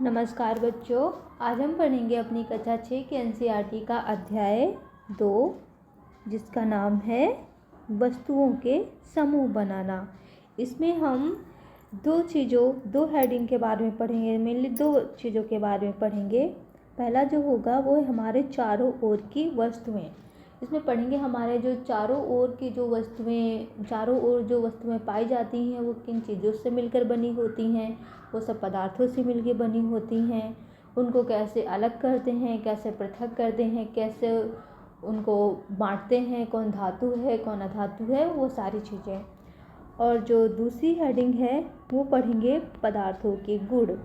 नमस्कार बच्चों, आज हम पढ़ेंगे अपनी कक्षा 6 के एनसीईआरटी का अध्याय 2 जिसका नाम है वस्तुओं के समूह बनाना। इसमें हम दो हेडिंग के बारे में पढ़ेंगे, मेनली 2 चीज़ों के बारे में पढ़ेंगे। पहला जो होगा वो है हमारे चारों ओर की वस्तुएं। इसमें पढ़ेंगे हमारे जो चारों ओर की चारों ओर जो वस्तुएं पाई जाती हैं वो किन चीज़ों से मिलकर बनी होती हैं। वो सब पदार्थों से मिलकर बनी होती हैं। उनको कैसे अलग करते हैं, कैसे पृथक करते हैं, कैसे उनको बांटते हैं, कौन धातु है कौन अधातु है, वो सारी चीज़ें। और जो दूसरी हेडिंग है वो पढ़ेंगे पदार्थों के गुण।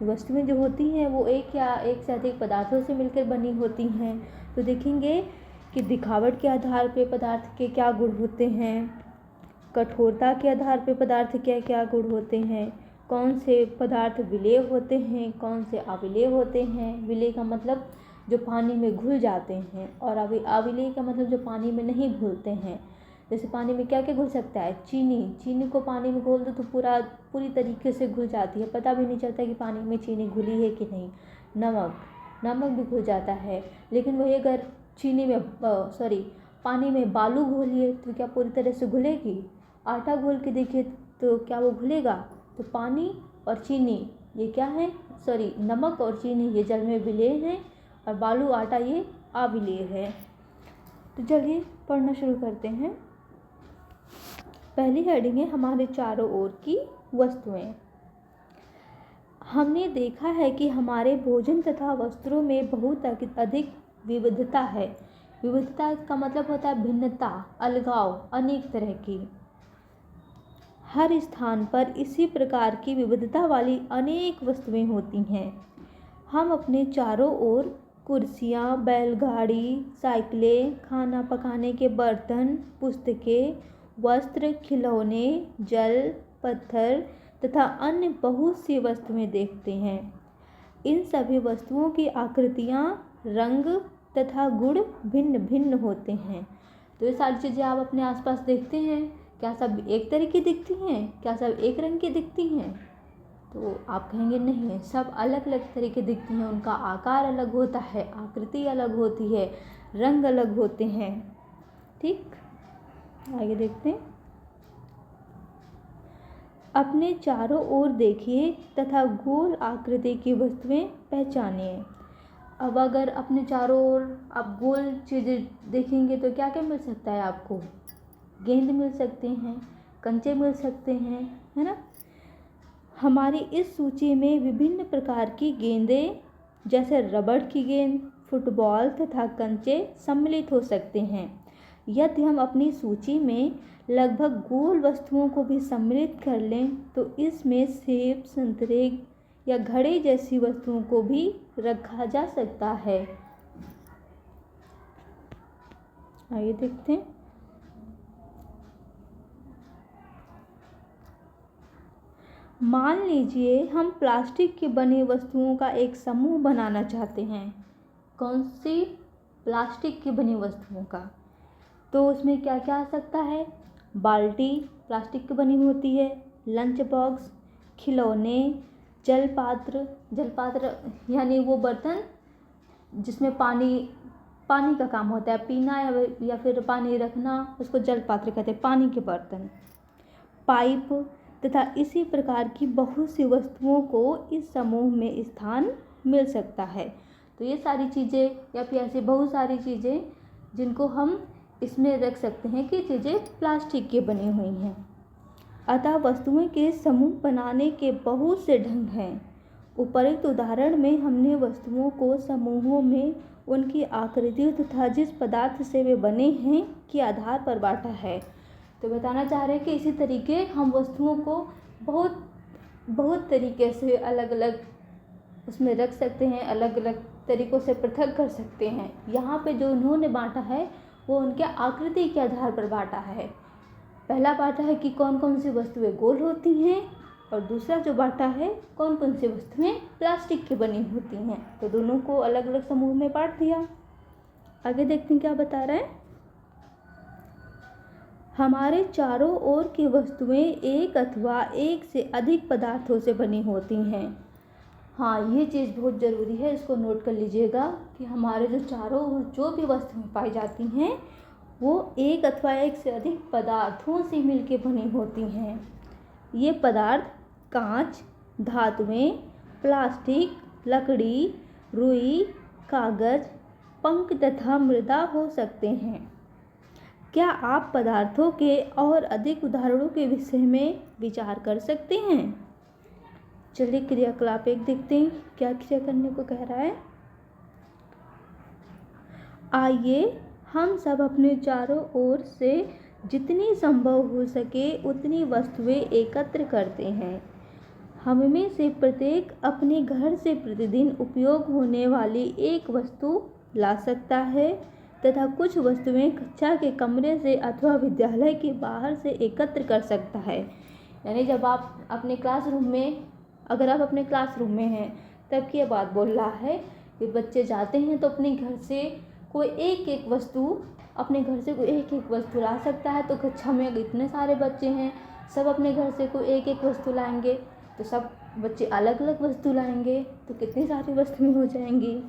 वस्तुएं जो होती हैं वो एक या एक से अधिक पदार्थों से मिलकर बनी होती हैं। तो देखेंगे कि दिखावट के आधार पे पदार्थ के क्या गुण होते हैं, कठोरता के आधार पे पदार्थ के क्या गुण होते हैं, कौन से पदार्थ विलेय होते हैं, कौन से अविलेय होते हैं। विलेय का मतलब जो पानी में घुल जाते हैं, और अविलेय का मतलब जो पानी में नहीं घुलते हैं। जैसे पानी में क्या क्या घुल सकता है, चीनी को पानी में घोल दो तो पूरी तरीके से घुल जाती है, पता भी नहीं चलता कि पानी में चीनी घुली है कि नहीं। नमक भी घुल जाता है, लेकिन वही अगर पानी में बालू घोलिए तो क्या पूरी तरह से घुलेगी। आटा घोल के देखिए तो क्या वो घुलेगा। तो पानी और चीनी ये क्या है, नमक और चीनी ये जल में विलेय हैं, और बालू आटा ये अविलेय है। तो चलिए पढ़ना शुरू करते हैं। पहली हेडिंग है हमारे चारों ओर की वस्तुएं। हमने देखा है कि हमारे भोजन तथा वस्त्रों में बहुत अधिक विविधता है। विविधता का मतलब होता है भिन्नता, अलगाव, अनेक तरह की। हर स्थान पर इसी प्रकार की विविधता वाली अनेक वस्तुएं होती हैं। हम अपने चारों ओर कुर्सियाँ, बैलगाड़ी, साइकिलें, खाना पकाने के बर्तन, पुस्तकें, वस्त्र, खिलौने, जल, पत्थर तथा अन्य बहुत सी वस्तुएं देखते हैं। इन सभी वस्तुओं की आकृतियाँ, रंग तथा गुण भिन्न भिन्न होते हैं। तो ये सारी चीज़ें आप अपने आसपास देखते हैं, क्या सब एक तरह की दिखती हैं, क्या सब एक रंग की दिखती हैं? तो आप कहेंगे नहीं, सब अलग अलग तरह की दिखती हैं। उनका आकार अलग होता है, आकृति अलग होती है, रंग अलग होते हैं। ठीक, आगे देखते हैं। अपने चारों ओर देखिए तथा गोल आकृति की वस्तुएं पहचानिए। अब अगर अपने चारों ओर आप गोल चीज़ें देखेंगे तो क्या क्या मिल सकता है आपको। गेंद मिल सकते हैं, कंचे मिल सकते हैं, है ना। हमारी इस सूची में विभिन्न प्रकार की गेंदें जैसे रबड़ की गेंद, फुटबॉल तथा कंचे सम्मिलित हो सकते हैं। यदि हम अपनी सूची में लगभग गोल वस्तुओं को भी सम्मिलित कर लें तो इसमें सेब, संतरे या घड़े जैसी वस्तुओं को भी रखा जा सकता है। आइए देखते हैं। मान लीजिए हम प्लास्टिक के बने वस्तुओं का एक समूह बनाना चाहते हैं। कौन सी? प्लास्टिक की बनी वस्तुओं का। तो उसमें क्या क्या आ सकता है? बाल्टी प्लास्टिक की बनी होती है, लंच बॉक्स, खिलौने, जलपात्र यानी वो बर्तन जिसमें पानी का काम होता है, पीना या फिर पानी रखना, उसको जलपात्र कहते हैं, पानी के बर्तन। पाइप तथा इसी प्रकार की बहुत सी वस्तुओं को इस समूह में स्थान मिल सकता है। तो ये सारी चीज़ें या फिर ऐसी बहुत सारी चीज़ें जिनको हम इसमें रख सकते हैं कि चीज़ें प्लास्टिक की बनी हुई हैं। अतः वस्तुओं के समूह बनाने के बहुत से ढंग हैं। उपरोक्त उदाहरण में हमने वस्तुओं को समूहों में उनकी आकृतियों तथा जिस पदार्थ से वे बने हैं के आधार पर बांटा है। तो बताना चाह रहे हैं कि इसी तरीके हम वस्तुओं को बहुत तरीके से अलग अलग उसमें रख सकते हैं, अलग अलग तरीक़ों से पृथक कर सकते हैं। यहाँ पे जो उन्होंने बांटा है वो उनके आकृति के आधार पर बांटा है। पहला बांटा है कि कौन कौन सी वस्तुएं गोल होती हैं, और दूसरा जो बांटा है कौन कौन सी वस्तुएं प्लास्टिक की बनी होती हैं। तो दोनों को अलग अलग समूह में बांट दिया। आगे देखते हैं क्या बता रहा है। हमारे चारों ओर की वस्तुएं एक अथवा एक से अधिक पदार्थों से बनी होती हैं। हाँ, ये चीज़ बहुत ज़रूरी है, इसको नोट कर लीजिएगा कि हमारे जो चारों ओर जो भी वस्तुएं पाई जाती हैं वो एक अथवा एक से अधिक पदार्थों से मिलके बनी होती हैं। ये पदार्थ कांच, धातुएं, प्लास्टिक, लकड़ी, रुई, कागज, पंख तथा मृदा हो सकते हैं। क्या आप पदार्थों के और अधिक उदाहरणों के विषय में विचार कर सकते हैं? चलिए क्रियाकलाप एक देखते हैं, क्या क्रिया करने को कह रहा है। आइए हम सब अपने चारों ओर से जितनी संभव हो सके उतनी वस्तुएं एकत्र करते हैं। हम में से प्रत्येक अपने घर से प्रतिदिन उपयोग होने वाली एक वस्तु ला सकता है तथा कुछ वस्तुएं कक्षा के कमरे से अथवा विद्यालय के बाहर से एकत्र कर सकता है। यानी जब आप अपने क्लासरूम में, अगर आप अपने क्लासरूम में हैं तब की बात बोल रहा है कि बच्चे जाते हैं तो अपने घर से कोई एक एक वस्तु ला सकता है। तो कक्षा में अगर इतने सारे बच्चे हैं, सब अपने घर से कोई एक एक वस्तु लाएंगे तो सब बच्चे अलग अलग वस्तु लाएंगे तो कितनी सारी वस्तुएं हो जाएंगी।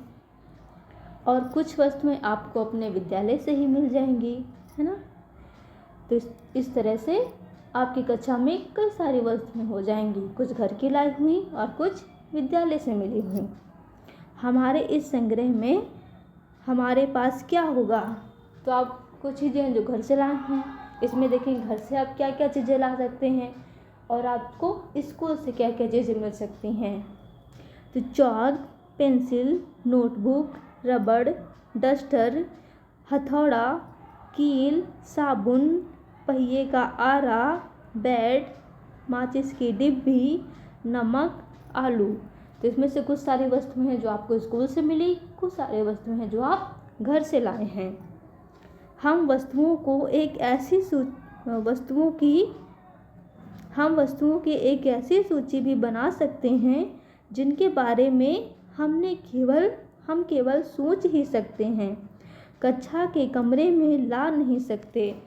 और कुछ वस्तुएं आपको अपने विद्यालय से ही मिल जाएंगी, है ना। तो इस तरह से आपकी कक्षा में कई सारी वस्तुएं हो जाएंगी, कुछ घर की लाई हुई और कुछ विद्यालय से मिली हुई। हमारे इस संग्रह में हमारे पास क्या होगा, तो आप कुछ चीज़ें जो घर से लाए हैं, इसमें देखें घर से आप क्या क्या चीज़ें ला सकते हैं और आपको स्कूल से क्या क्या चीज़ें मिल सकती हैं। तो चॉक, पेंसिल, नोटबुक, रबड़, डस्टर, हथौड़ा, कील, साबुन, पहिए का आरा, बैट, माचिस की डिब्बी, नमक, आलू। तो इसमें से कुछ सारी वस्तुएं हैं जो आपको स्कूल से मिली, कुछ सारी वस्तुएं हैं जो आप घर से लाए हैं। हम वस्तुओं की एक ऐसी सूची भी बना सकते हैं जिनके बारे में हम केवल सोच ही सकते हैं, कक्षा के कमरे में ला नहीं सकते।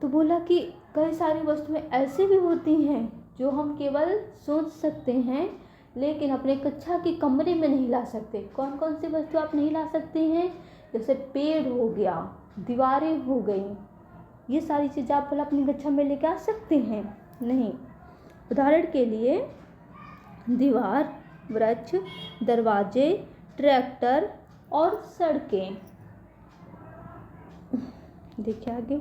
तो बोला कि कई सारी वस्तुएं ऐसी भी होती हैं जो हम केवल सोच सकते हैं लेकिन अपने कक्षा के कमरे में नहीं ला सकते। कौन कौन सी वस्तु आप नहीं ला सकते हैं? जैसे पेड़ हो गया, दीवारें हो गई, ये सारी चीज़ें आप भला अपनी कक्षा में लेके आ सकते हैं? नहीं। उदाहरण के लिए दीवार, वृक्ष, दरवाजे, ट्रैक्टर और सड़कें। देखिए आगे,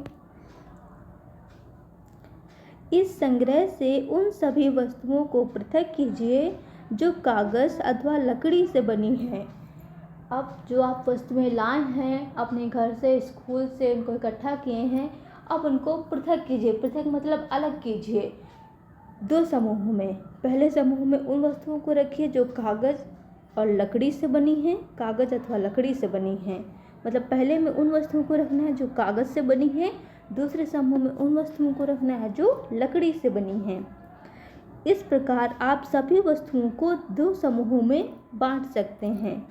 इस संग्रह से उन सभी वस्तुओं को पृथक कीजिए जो कागज़ अथवा लकड़ी से बनी हैं। अब जो आप वस्तुएं लाए हैं अपने घर से, स्कूल से, उनको इकट्ठा किए हैं, अब उनको पृथक कीजिए। पृथक मतलब अलग कीजिए दो समूहों में। पहले समूह में उन वस्तुओं को रखिए जो कागज़ और लकड़ी से बनी हैं, कागज़ अथवा लकड़ी से बनी हैं। मतलब पहले में उन वस्तुओं को रखना है जो कागज़ से बनी है, दूसरे समूह में उन वस्तुओं को रखना है जो लकड़ी से बनी हैं। इस प्रकार आप सभी वस्तुओं को दो समूहों में बांट सकते हैं।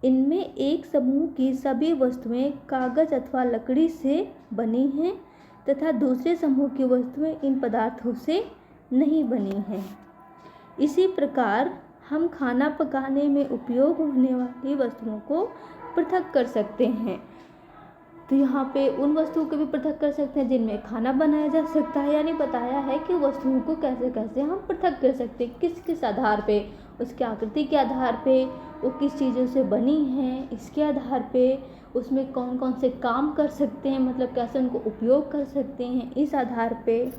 इनमें एक समूह की सभी वस्तुएं कागज़ अथवा लकड़ी से बनी हैं तथा दूसरे समूह की वस्तुएं इन पदार्थों से नहीं बनी हैं। इसी प्रकार हम खाना पकाने में उपयोग होने वाली वस्तुओं को पृथक कर सकते हैं। तो यहाँ पे उन वस्तुओं को भी पृथक कर सकते हैं जिनमें खाना बनाया जा सकता है। यानी बताया है कि वस्तुओं को कैसे कैसे हम पृथक कर सकते हैं, किस किस आधार पे, उसके आकृति के आधार पे, वो किस चीज़ों से बनी हैं इसके आधार पे, उसमें कौन कौन से काम कर सकते हैं, मतलब कैसे उनको उपयोग कर सकते हैं, इस आधार पे।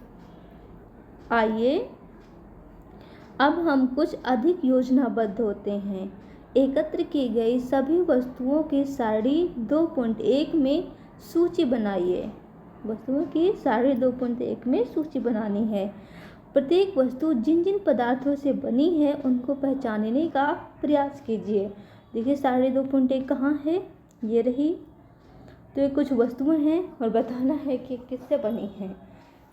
आइए अब हम कुछ अधिक योजनाबद्ध होते हैं। एकत्र की गई सभी वस्तुओं की सारणी 2.1 में सूची बनाइए। वस्तुओं की सारणी 2.1 में सूची बनानी है। प्रत्येक वस्तु जिन जिन पदार्थों से बनी है उनको पहचानने का प्रयास कीजिए। देखिए सारणी 2.1 कहाँ है, ये रही। तो ये कुछ वस्तुएं हैं और बताना है कि किससे बनी हैं।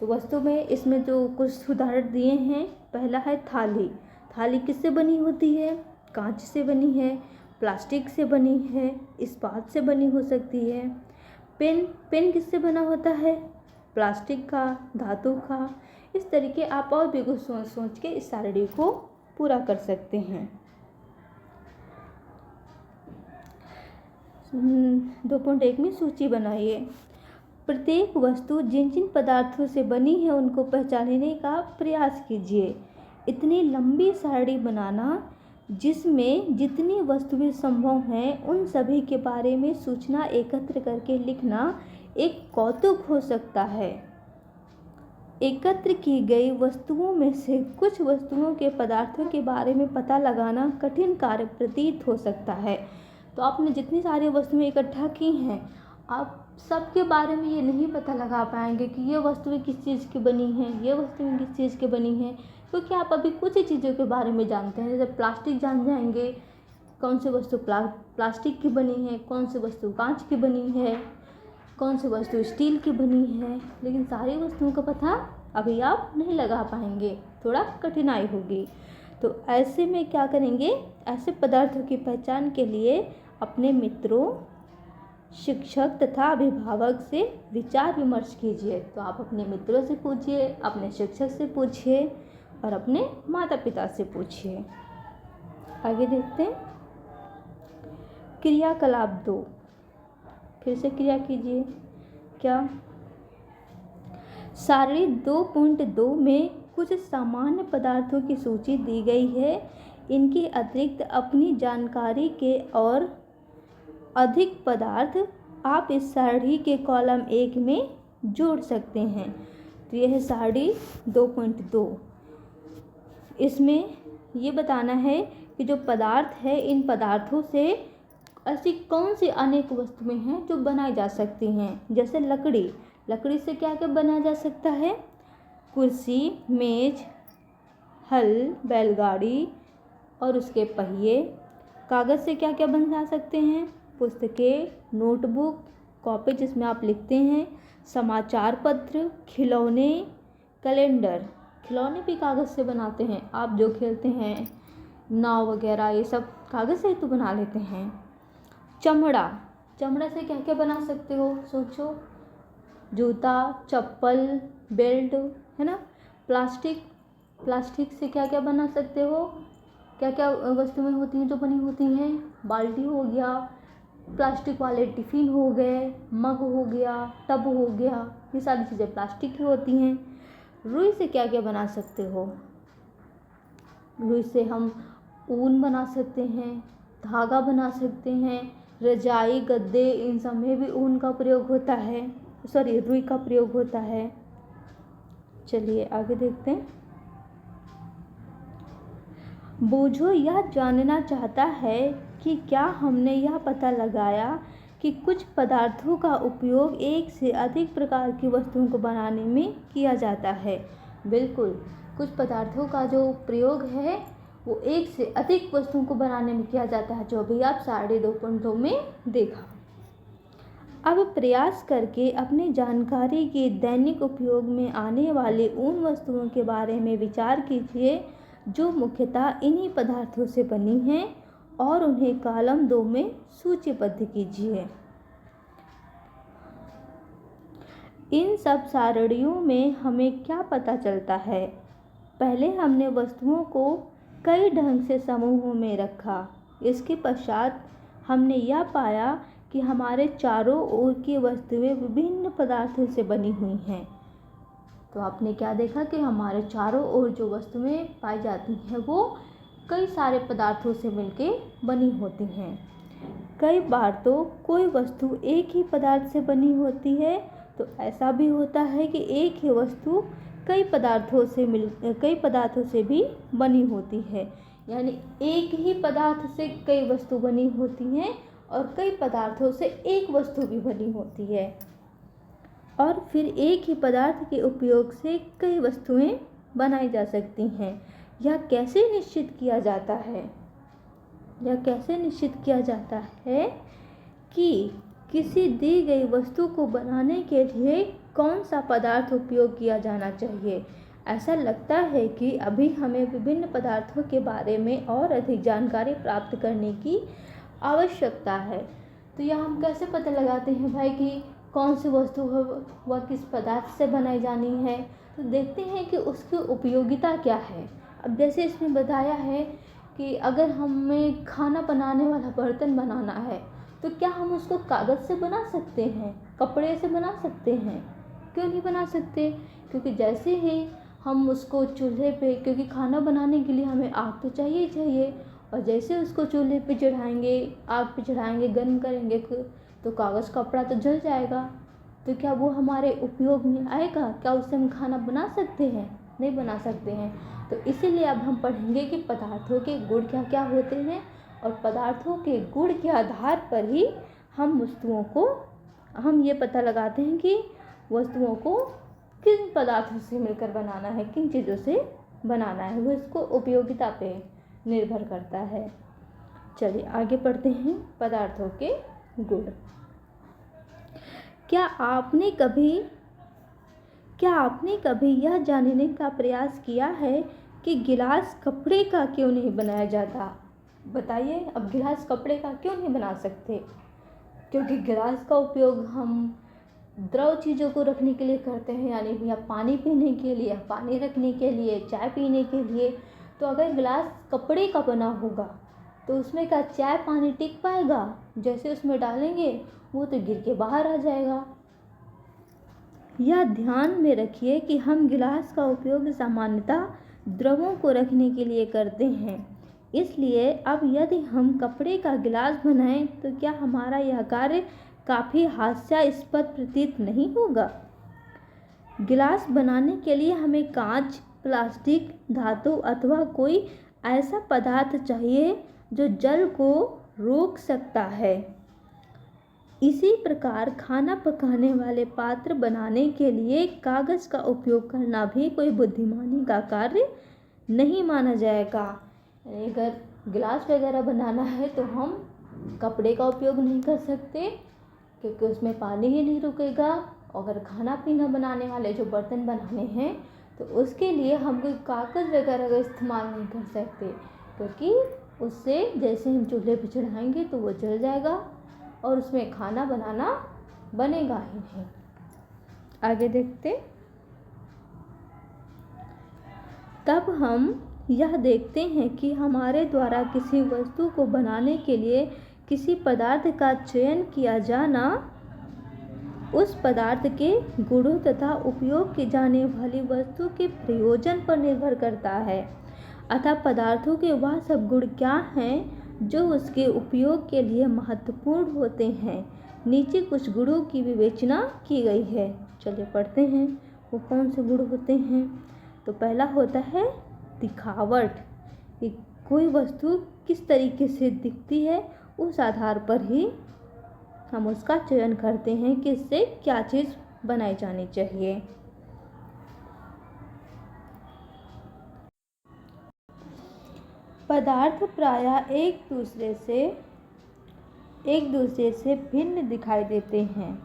तो वस्तु में इसमें जो कुछ उदाहरण दिए हैं, पहला है थाली। थाली किससे बनी होती है? कांच से बनी है, प्लास्टिक से बनी है, इस्पात से बनी हो सकती है। पेन किससे बना होता है? प्लास्टिक का, धातु का। इस तरीके आप और भी कुछ सोच के इस सारणी को पूरा कर सकते हैं। 2.1 में सूची बनाइए। प्रत्येक वस्तु जिन जिन पदार्थों से बनी है उनको पहचानने का प्रयास कीजिए। इतनी लंबी सारणी बनाना जिसमें जितनी वस्तुएं संभव हैं उन सभी के बारे में सूचना एकत्र करके लिखना एक कौतुक हो सकता है। एकत्र की गई वस्तुओं में से कुछ वस्तुओं के पदार्थों के बारे में पता लगाना कठिन कार्य प्रतीत हो सकता है। तो आपने जितनी सारी वस्तुएं इकट्ठा की हैं, आप सबके बारे में ये नहीं पता लगा पाएंगे कि ये वस्तुएं किस चीज़ की बनी हैं, ये वस्तुएं किस चीज़ की बनी हैं, क्योंकि आप अभी कुछ ही चीज़ों के बारे में जानते हैं। जैसे प्लास्टिक जान जाएंगे, कौन सी वस्तु प्लास्टिक की बनी है, कौन सी वस्तु कांच की बनी है, कौन सी वस्तु स्टील की बनी है, लेकिन सारी वस्तुओं का पता अभी आप नहीं लगा पाएंगे, थोड़ा कठिनाई होगी। तो ऐसे में क्या करेंगे, ऐसे पदार्थों की पहचान के लिए अपने मित्रों, शिक्षक तथा अभिभावक से विचार विमर्श कीजिए। तो आप अपने मित्रों से पूछिए, अपने शिक्षक से पूछिए और अपने माता पिता से पूछिए। आगे देखते हैं। क्रियाकलाप 2, फिर से क्रिया कीजिए। क्या सारणी 2.2 में कुछ सामान्य पदार्थों की सूची दी गई है। इनके अतिरिक्त अपनी जानकारी के और अधिक पदार्थ आप इस सारणी के कॉलम 1 में जोड़ सकते हैं। तो यह है सारणी 2.2। इसमें ये बताना है कि जो पदार्थ है, इन पदार्थों से ऐसी कौन सी अनेक वस्तुएं हैं जो बनाई जा सकती हैं। जैसे लकड़ी से क्या क्या बनाया जा सकता है, कुर्सी, मेज, हल, बैलगाड़ी और उसके पहिए। कागज़ से क्या क्या बन जा सकते हैं, पुस्तकें, नोटबुक, कॉपी जिसमें आप लिखते हैं, समाचार पत्र, खिलौने, कैलेंडर। खिलौने भी कागज़ से बनाते हैं, आप जो खेलते हैं नाव वगैरह, ये सब कागज़ से ही तो बना लेते हैं। चमड़ा से क्या क्या बना सकते हो, सोचो। जूता, चप्पल, बेल्ट, है ना। प्लास्टिक से क्या क्या बना सकते हो, क्या क्या वस्तुएं होती हैं जो बनी होती हैं, बाल्टी हो गया, प्लास्टिक वाले टिफ़िन हो गए, मग हो गया, टब हो गया, ये सारी चीज़ें प्लास्टिक की होती हैं। रुई से क्या क्या बना सकते हो, रुई से हम ऊन बना सकते हैं, धागा बना सकते हैं, रजाई, गद्दे, इन सब में भी ऊन का प्रयोग होता है, रुई का प्रयोग होता है। चलिए आगे देखते हैं। बूझो यह जानना चाहता है कि क्या हमने यह पता लगाया कि कुछ पदार्थों का उपयोग एक से अधिक प्रकार की वस्तुओं को बनाने में किया जाता है। बिल्कुल, कुछ पदार्थों का जो प्रयोग है वो एक से अधिक वस्तुओं को बनाने में किया जाता है, जो अभी आप सारणी 2.2 में देखा। अब प्रयास करके अपनी जानकारी के दैनिक उपयोग में आने वाली उन वस्तुओं के बारे में विचार कीजिए जो मुख्यतः इन्हीं पदार्थों से बनी हैं और उन्हें कॉलम 2 में सूचीबद्ध कीजिए। इन सब सारणियों में हमें क्या पता चलता है? पहले हमने वस्तुओं को कई ढंग से समूहों में रखा। इसके पश्चात हमने यह पाया कि हमारे चारों ओर की वस्तुएं विभिन्न पदार्थों से बनी हुई हैं। तो आपने क्या देखा कि हमारे चारों ओर जो वस्तुएं पाई जाती हैं वो कई सारे पदार्थों से मिलके बनी होती हैं। कई बार तो कोई वस्तु एक ही पदार्थ से बनी होती है, तो ऐसा भी होता है कि एक ही वस्तु कई पदार्थों से भी बनी होती है। यानी एक ही पदार्थ से कई वस्तु बनी होती हैं और कई पदार्थों से एक वस्तु भी बनी होती है। और फिर एक ही पदार्थ के उपयोग से कई वस्तुएं बनाई जा सकती हैं। यह कैसे निश्चित किया जाता है कि किसी दी गई वस्तु को बनाने के लिए कौन सा पदार्थ उपयोग किया जाना चाहिए? ऐसा लगता है कि अभी हमें विभिन्न पदार्थों के बारे में और अधिक जानकारी प्राप्त करने की आवश्यकता है। तो यह हम कैसे पता लगाते हैं भाई कि कौन सी वस्तु है वह किस पदार्थ से बनाई जानी है? तो देखते हैं कि उसकी उपयोगिता क्या है। अब जैसे इसमें बताया है कि अगर हमें खाना बनाने वाला बर्तन बनाना है तो क्या हम उसको कागज़ से बना सकते हैं, कपड़े से बना सकते हैं? क्यों नहीं बना सकते? क्योंकि जैसे ही हम उसको चूल्हे पे, क्योंकि खाना बनाने के लिए हमें आग तो चाहिए ही चाहिए, और जैसे उसको चूल्हे पे चढ़ाएंगे, आग पे चढ़ाएंगे, गर्म करेंगे, तो कागज़ कपड़ा तो जल जाएगा। तो क्या वो हमारे उपयोग में आएगा? क्या उससे हम खाना बना सकते हैं? नहीं बना सकते हैं। तो इसीलिए अब हम पढ़ेंगे कि पदार्थों के गुण क्या क्या होते हैं, और पदार्थों के गुण के आधार पर ही हम ये पता लगाते हैं कि वस्तुओं को किन पदार्थों से मिलकर बनाना है, किन चीज़ों से बनाना है, वो इसको उपयोगिता पे निर्भर करता है। चलिए आगे पढ़ते हैं पदार्थों के गुण। क्या आपने कभी यह जानने का प्रयास किया है कि गिलास कपड़े का क्यों नहीं बनाया जाता? बताइए, अब गिलास कपड़े का क्यों नहीं बना सकते? क्योंकि गिलास का उपयोग हम द्रव चीज़ों को रखने के लिए करते हैं, यानी या पानी पीने के लिए, पानी रखने के लिए, चाय पीने के लिए। तो अगर गिलास कपड़े का बना होगा तो उसमें क्या चाय पानी टिक पाएगा? जैसे उसमें डालेंगे वो तो गिर के बाहर आ जाएगा। यह ध्यान में रखिए कि हम गिलास का उपयोग सामान्यतः द्रवों को रखने के लिए करते हैं। इसलिए अब यदि हम कपड़े का गिलास बनाएं तो क्या हमारा यह कार्य काफ़ी हास्यास्पद प्रतीत नहीं होगा? गिलास बनाने के लिए हमें कांच, प्लास्टिक, धातु अथवा कोई ऐसा पदार्थ चाहिए जो जल को रोक सकता है। इसी प्रकार खाना पकाने वाले पात्र बनाने के लिए कागज़ का उपयोग करना भी कोई बुद्धिमानी का कार्य नहीं माना जाएगा। अगर गिलास वगैरह बनाना है तो हम कपड़े का उपयोग नहीं कर सकते, क्योंकि उसमें पानी ही नहीं रुकेगा। अगर खाना पीना बनाने वाले जो बर्तन बनाने हैं तो उसके लिए हम कोई कागज़ वगैरह का इस्तेमाल नहीं कर सकते, क्योंकि उससे जैसे हम चूल्हे पे चढ़ाएंगे तो वो जल जाएगा और उसमें खाना बनाना बनेगा ही नहीं। आगे देखते। तब हम यह देखते हैं कि हमारे द्वारा किसी वस्तु को बनाने के लिए किसी पदार्थ का चयन किया जाना उस पदार्थ के गुणों तथा उपयोग की जाने वाली वस्तु के प्रयोजन पर निर्भर करता है। अतः पदार्थों के वह सब गुण क्या हैं जो उसके उपयोग के लिए महत्वपूर्ण होते हैं। नीचे कुछ गुणों की विवेचना की गई है। चलिए पढ़ते हैं वो कौन से गुण होते हैं। तो पहला होता है दिखावट, कि कोई वस्तु किस तरीके से दिखती है उस आधार पर ही हम उसका चयन करते हैं कि इससे क्या चीज़ बनाई जानी चाहिए। पदार्थ प्रायः एक दूसरे से भिन्न दिखाई देते हैं।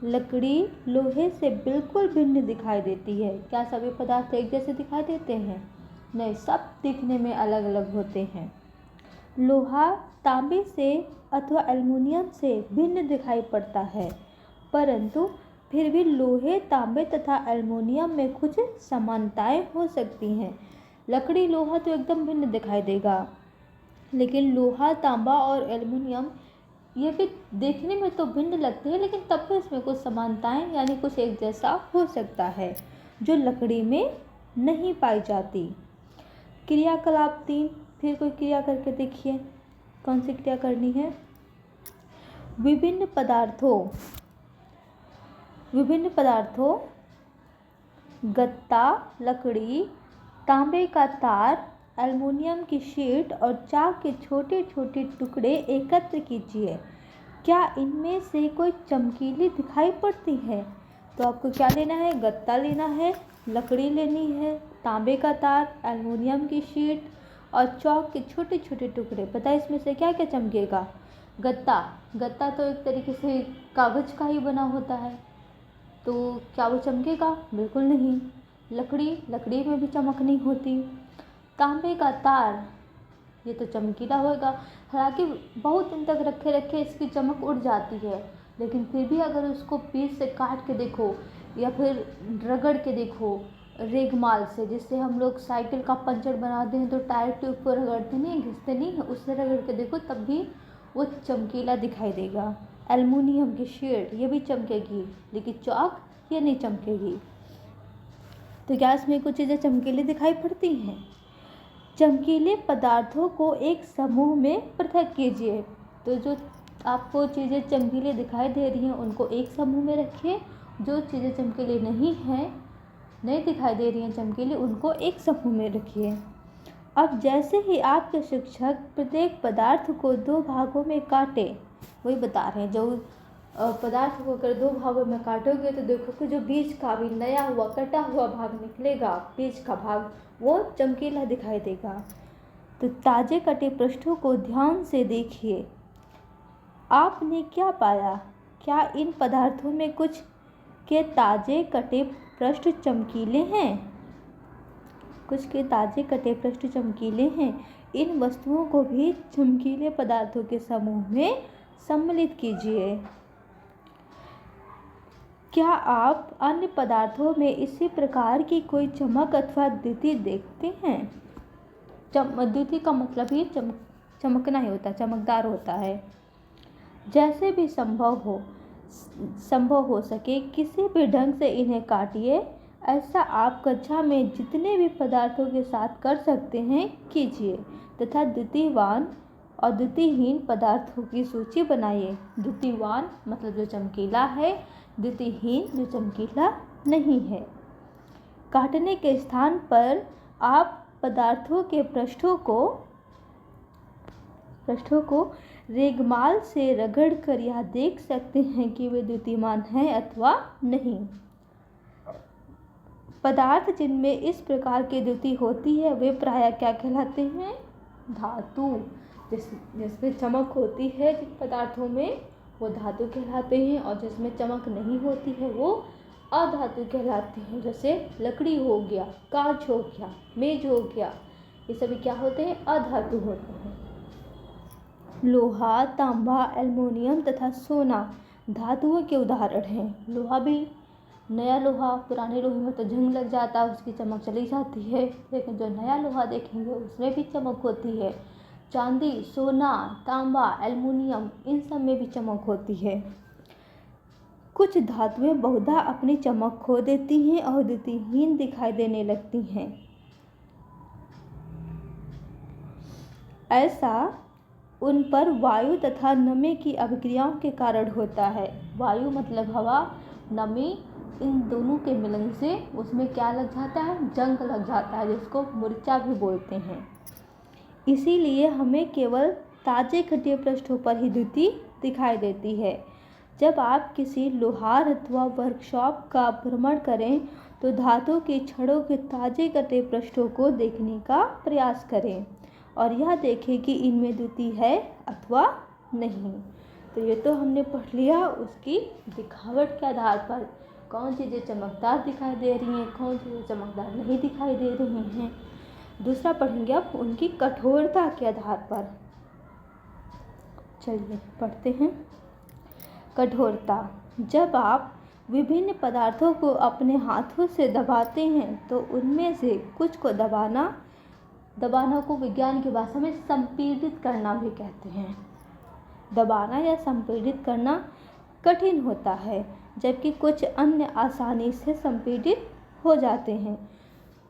लकड़ी लोहे से बिल्कुल भिन्न दिखाई देती है। क्या सभी पदार्थ एक जैसे दिखाई देते हैं? नहीं, सब दिखने में अलग अलग होते हैं। लोहा तांबे से अथवा एल्युमिनियम से भिन्न दिखाई पड़ता है, परंतु फिर भी लोहे, तांबे तथा एल्युमिनियम में कुछ समानताएं हो सकती हैं। लकड़ी लोहा तो एकदम भिन्न दिखाई देगा, लेकिन लोहा, तांबा और एल्युमिनियम ये भी देखने में तो भिन्न लगते हैं, लेकिन तब भी इसमें कुछ समानताएं यानी कुछ एक जैसा हो सकता है, जो लकड़ी में नहीं पाई जाती। क्रियाकलाप 3, फिर कोई क्रिया करके देखिए कौन सी क्रिया करनी है। विभिन्न पदार्थों गत्ता, लकड़ी, तांबे का तार, एल्युमिनियम की शीट और चाक के छोटे छोटे टुकड़े एकत्र कीजिए। क्या इनमें से कोई चमकीली दिखाई पड़ती है? तो आपको क्या लेना है? गत्ता लेना है, लकड़ी लेनी है, तांबे का तार, एल्युमिनियम की शीट और चौक के छोटे छोटे टुकड़े। पता है इसमें से क्या क्या चमकेगा? गत्ता तो एक तरीके से कागज़ का ही बना होता है, तो क्या वो चमकेगा? बिल्कुल नहीं। लकड़ी में भी चमक नहीं होती। तांबे का तार ये तो चमकीला होगा, हालांकि बहुत दिन तक रखे रखे इसकी चमक उड़ जाती है, लेकिन फिर भी अगर उसको पीस से काट के देखो या फिर रगड़ के देखो रेगमाल से, जिससे हम लोग साइकिल का पंचर बनाते हैं तो टायर ट्यूब पर रगड़ते नहीं, घिसते नहीं, उससे रगड़ के देखो तब भी वो चमकीला दिखाई देगा। एल्युमिनियम की शीट ये भी चमकेगी, लेकिन चॉक ये नहीं चमकेगी। तो क्या इसमें कुछ चीज़ें चमकीली दिखाई पड़ती हैं? चमकीले पदार्थों को एक समूह में पृथक कीजिए। तो जो आपको चीज़ें चमकीली दिखाई दे रही हैं उनको एक समूह में रखिए, जो चीज़ें चमकीली नहीं दिखाई दे रही हैं चमकीली, उनको एक समूह में रखिए। अब जैसे ही आपके शिक्षक प्रत्येक पदार्थ को 2 भागों में काटे, वही बता रहे हैं, जो पदार्थ को अगर 2 भागों में काटोगे तो देखोगे जो बीच का भी नया हुआ कटा हुआ भाग निकलेगा, बीच का भाग वो चमकीला दिखाई देगा। तो ताजे कटे पृष्ठों को ध्यान से देखिए। आपने क्या पाया? क्या इन पदार्थों में कुछ के ताजे कटे पृष्ठ चमकीले हैं? कुछ के ताजे कटे पृष्ठ चमकीले हैं। इन वस्तुओं को भी चमकीले पदार्थों के समूह में सम्मिलित कीजिए। क्या आप अन्य पदार्थों में इसी प्रकार की कोई चमक अथवा द्युति देखते हैं? द्युति का मतलब ही चमकना ही होता है, चमकदार होता है। जैसे भी संभव हो सके किसी भी ढंग से इन्हें काटिए। ऐसा आप कक्षा में जितने भी पदार्थों के साथ कर सकते हैं कीजिए तथा द्युतिवान और द्युतिहीन पदार्थों की सूची बनाइए। द्युतिवान मतलब जो चमकीला है, द्युतिहीन जो चमकीला नहीं है। काटने के स्थान पर आप पदार्थों के पृष्ठों को रेगमाल से रगड़कर यह देख सकते हैं कि वे द्युतिमान हैं अथवा नहीं। पदार्थ जिनमें इस प्रकार की द्युति होती है वे प्रायः क्या कहलाते हैं? धातु। जिसमें चमक होती है जिन पदार्थों में वो धातु कहलाते हैं, और जिसमें चमक नहीं होती है वो अधातु कहलाते हैं। जैसे लकड़ी हो गया, कांच हो गया, मेज हो गया, ये सभी क्या होते हैं? अधातु होते हैं। लोहा, तांबा, एल्युमिनियम तथा सोना धातुओं के उदाहरण हैं। लोहा भी, नया लोहा पुराने लोहे में तो जंग लग जाता है, उसकी चमक चली जाती है, लेकिन जो नया लोहा देखेंगे उसमें भी चमक होती है। चांदी, सोना, तांबा, एल्युमिनियम इन सब में भी चमक होती है। कुछ धातुएं बहुधा अपनी चमक खो देती हैं और द्युतिहीन दिखाई देने लगती हैं। ऐसा उन पर वायु तथा नमी की अभिक्रियाओं के कारण होता है। वायु मतलब हवा, नमी, इन दोनों के मिलन से उसमें क्या लग जाता है? जंग लग जाता है, जिसको मूर्छा भी बोलते हैं। इसीलिए हमें केवल ताजे कटे पृष्ठों पर ही द्युति दिखाई देती है। जब आप किसी लोहार अथवा वर्कशॉप का भ्रमण करें तो धातु की छड़ों के ताजे कटे पृष्ठों को देखने का प्रयास करें और यह देखें कि इनमें द्युति है अथवा नहीं। तो ये तो हमने पढ़ लिया उसकी दिखावट के आधार पर, कौन चीज़ें चमकदार दिखाई दे रही हैं, कौन चीज़ें चमकदार नहीं दिखाई दे रही हैं। दूसरा पढ़ेंगे अब उनकी कठोरता के आधार पर। चलिए पढ़ते हैं। कठोरता। जब आप विभिन्न पदार्थों को अपने हाथों से दबाते हैं तो उनमें से कुछ को दबाना को विज्ञान की भाषा में संपीड़ित करना भी कहते हैं। दबाना या संपीड़ित करना कठिन होता है, जबकि कुछ अन्य आसानी से संपीड़ित हो जाते हैं।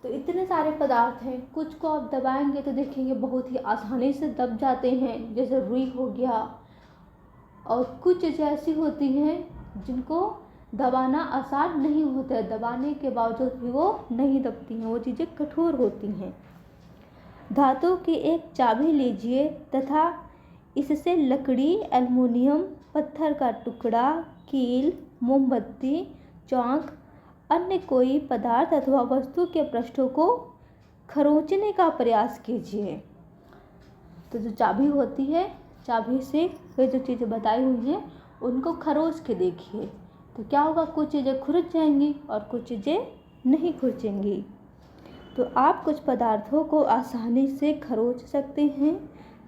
तो इतने सारे पदार्थ हैं, कुछ को आप दबाएंगे तो देखेंगे बहुत ही आसानी से दब जाते हैं, जैसे रुई हो गया, और कुछ चीज़ें ऐसी होती हैं जिनको दबाना आसान नहीं होता है, दबाने के बावजूद भी वो नहीं दबती हैं, वो चीज़ें कठोर होती हैं। धातु की एक चाबी लीजिए तथा इससे लकड़ी, एल्युमिनियम, पत्थर का टुकड़ा, कील, मोमबत्ती, चौक, अन्य कोई पदार्थ अथवा वस्तु के पृष्ठों को खरोंचने का प्रयास कीजिए। तो जो चाबी होती है, चाबी से वे जो चीज़ें बताई हुई हैं उनको खरोच के देखिए, तो क्या होगा? कुछ चीज़ें खुरच जाएंगी और कुछ चीज़ें नहीं खुरचेंगी। तो आप कुछ पदार्थों को आसानी से खरोच सकते हैं,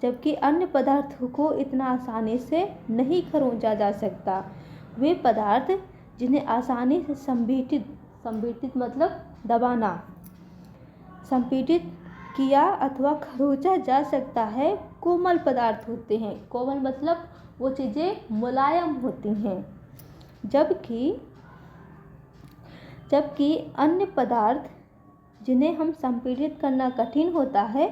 जबकि अन्य पदार्थों को इतना आसानी से नहीं खरोंचा जा सकता। वे पदार्थ जिन्हें आसानी से संपीड़ित मतलब दबाना, संपीड़ित किया अथवा खरोचा जा सकता है कोमल पदार्थ होते हैं। कोमल मतलब वो चीज़ें मुलायम होती हैं, जबकि अन्य पदार्थ जिन्हें हम संपीड़ित करना कठिन होता है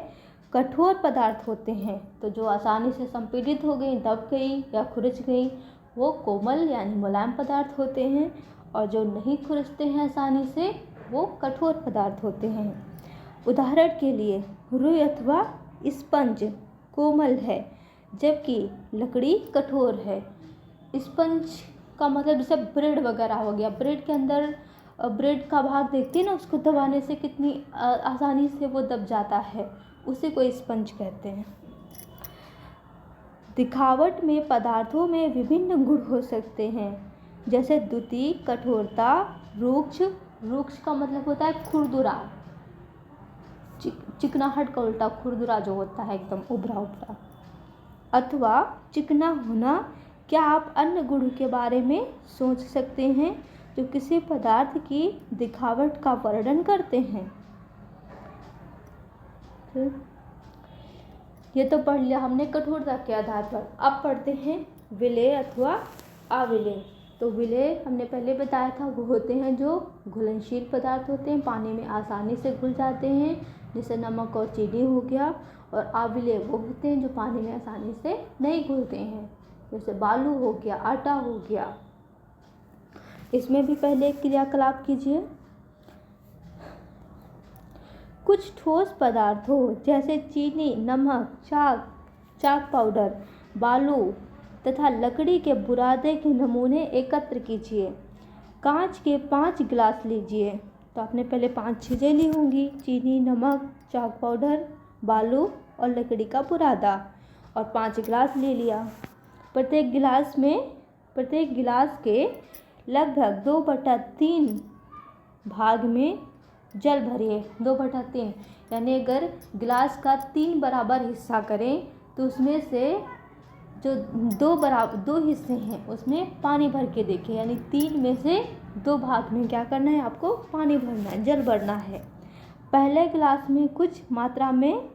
कठोर पदार्थ होते हैं। तो जो आसानी से संपीड़ित हो गई, दब गई या खुरच गई, वो कोमल यानी मुलायम पदार्थ होते हैं, और जो नहीं खुरचते हैं आसानी से वो कठोर पदार्थ होते हैं। उदाहरण के लिए रुई अथवा स्पंज कोमल है, जबकि लकड़ी कठोर है। स्पंज का मतलब जैसे ब्रेड वगैरह हो गया, ब्रेड के अंदर ब्रेड का भाग देखते हैं ना, उसको दबाने से कितनी आसानी से वो दब जाता है, उसे को स्पंज कहते हैं। दिखावट में पदार्थों में विभिन्न गुण हो सकते हैं, जैसे द्युति, कठोरता, रूक्ष का मतलब होता है खुरदुरा, चिकनाहट का उल्टा खुरदुरा जो होता है एकदम उभरा उभरा, अथवा चिकना होना। क्या आप अन्य गुणों के बारे में सोच सकते हैं जो किसी पदार्थ की दिखावट का वर्णन करते हैं? ये तो पढ़ लिया हमने कठोरता के आधार पर। अब पढ़ते हैं विलेय अथवा अविलेय। तो विलेय हमने पहले बताया था, वो होते हैं जो घुलनशील पदार्थ होते हैं, पानी में आसानी से घुल जाते हैं, जैसे नमक और चीनी हो गया। और अविलेय वो होते हैं जो पानी में आसानी से नहीं घुलते हैं, जैसे बालू हो गया, आटा हो गया। इसमें भी पहले क्रियाकलाप कीजिए। कुछ ठोस पदार्थों जैसे चीनी, नमक, चाक पाउडर, बालू तथा लकड़ी के बुरादे के नमूने एकत्र कीजिए। कांच के 5 गिलास लीजिए। तो आपने पहले 5 चीज़ें ली होंगी, चीनी, नमक, चाक पाउडर, बालू और लकड़ी का बुरादा, और 5 गिलास ले लिया। प्रत्येक गिलास के लगभग 2/3 भाग में जल भरिए। 2/3 यानी अगर गिलास का 3 बराबर हिस्सा करें तो उसमें से जो 2 हिस्से हैं उसमें पानी भर के देखें, यानी 3 में से 2 भाग में क्या करना है, आपको पानी भरना है, जल भरना है। पहले गिलास में कुछ मात्रा में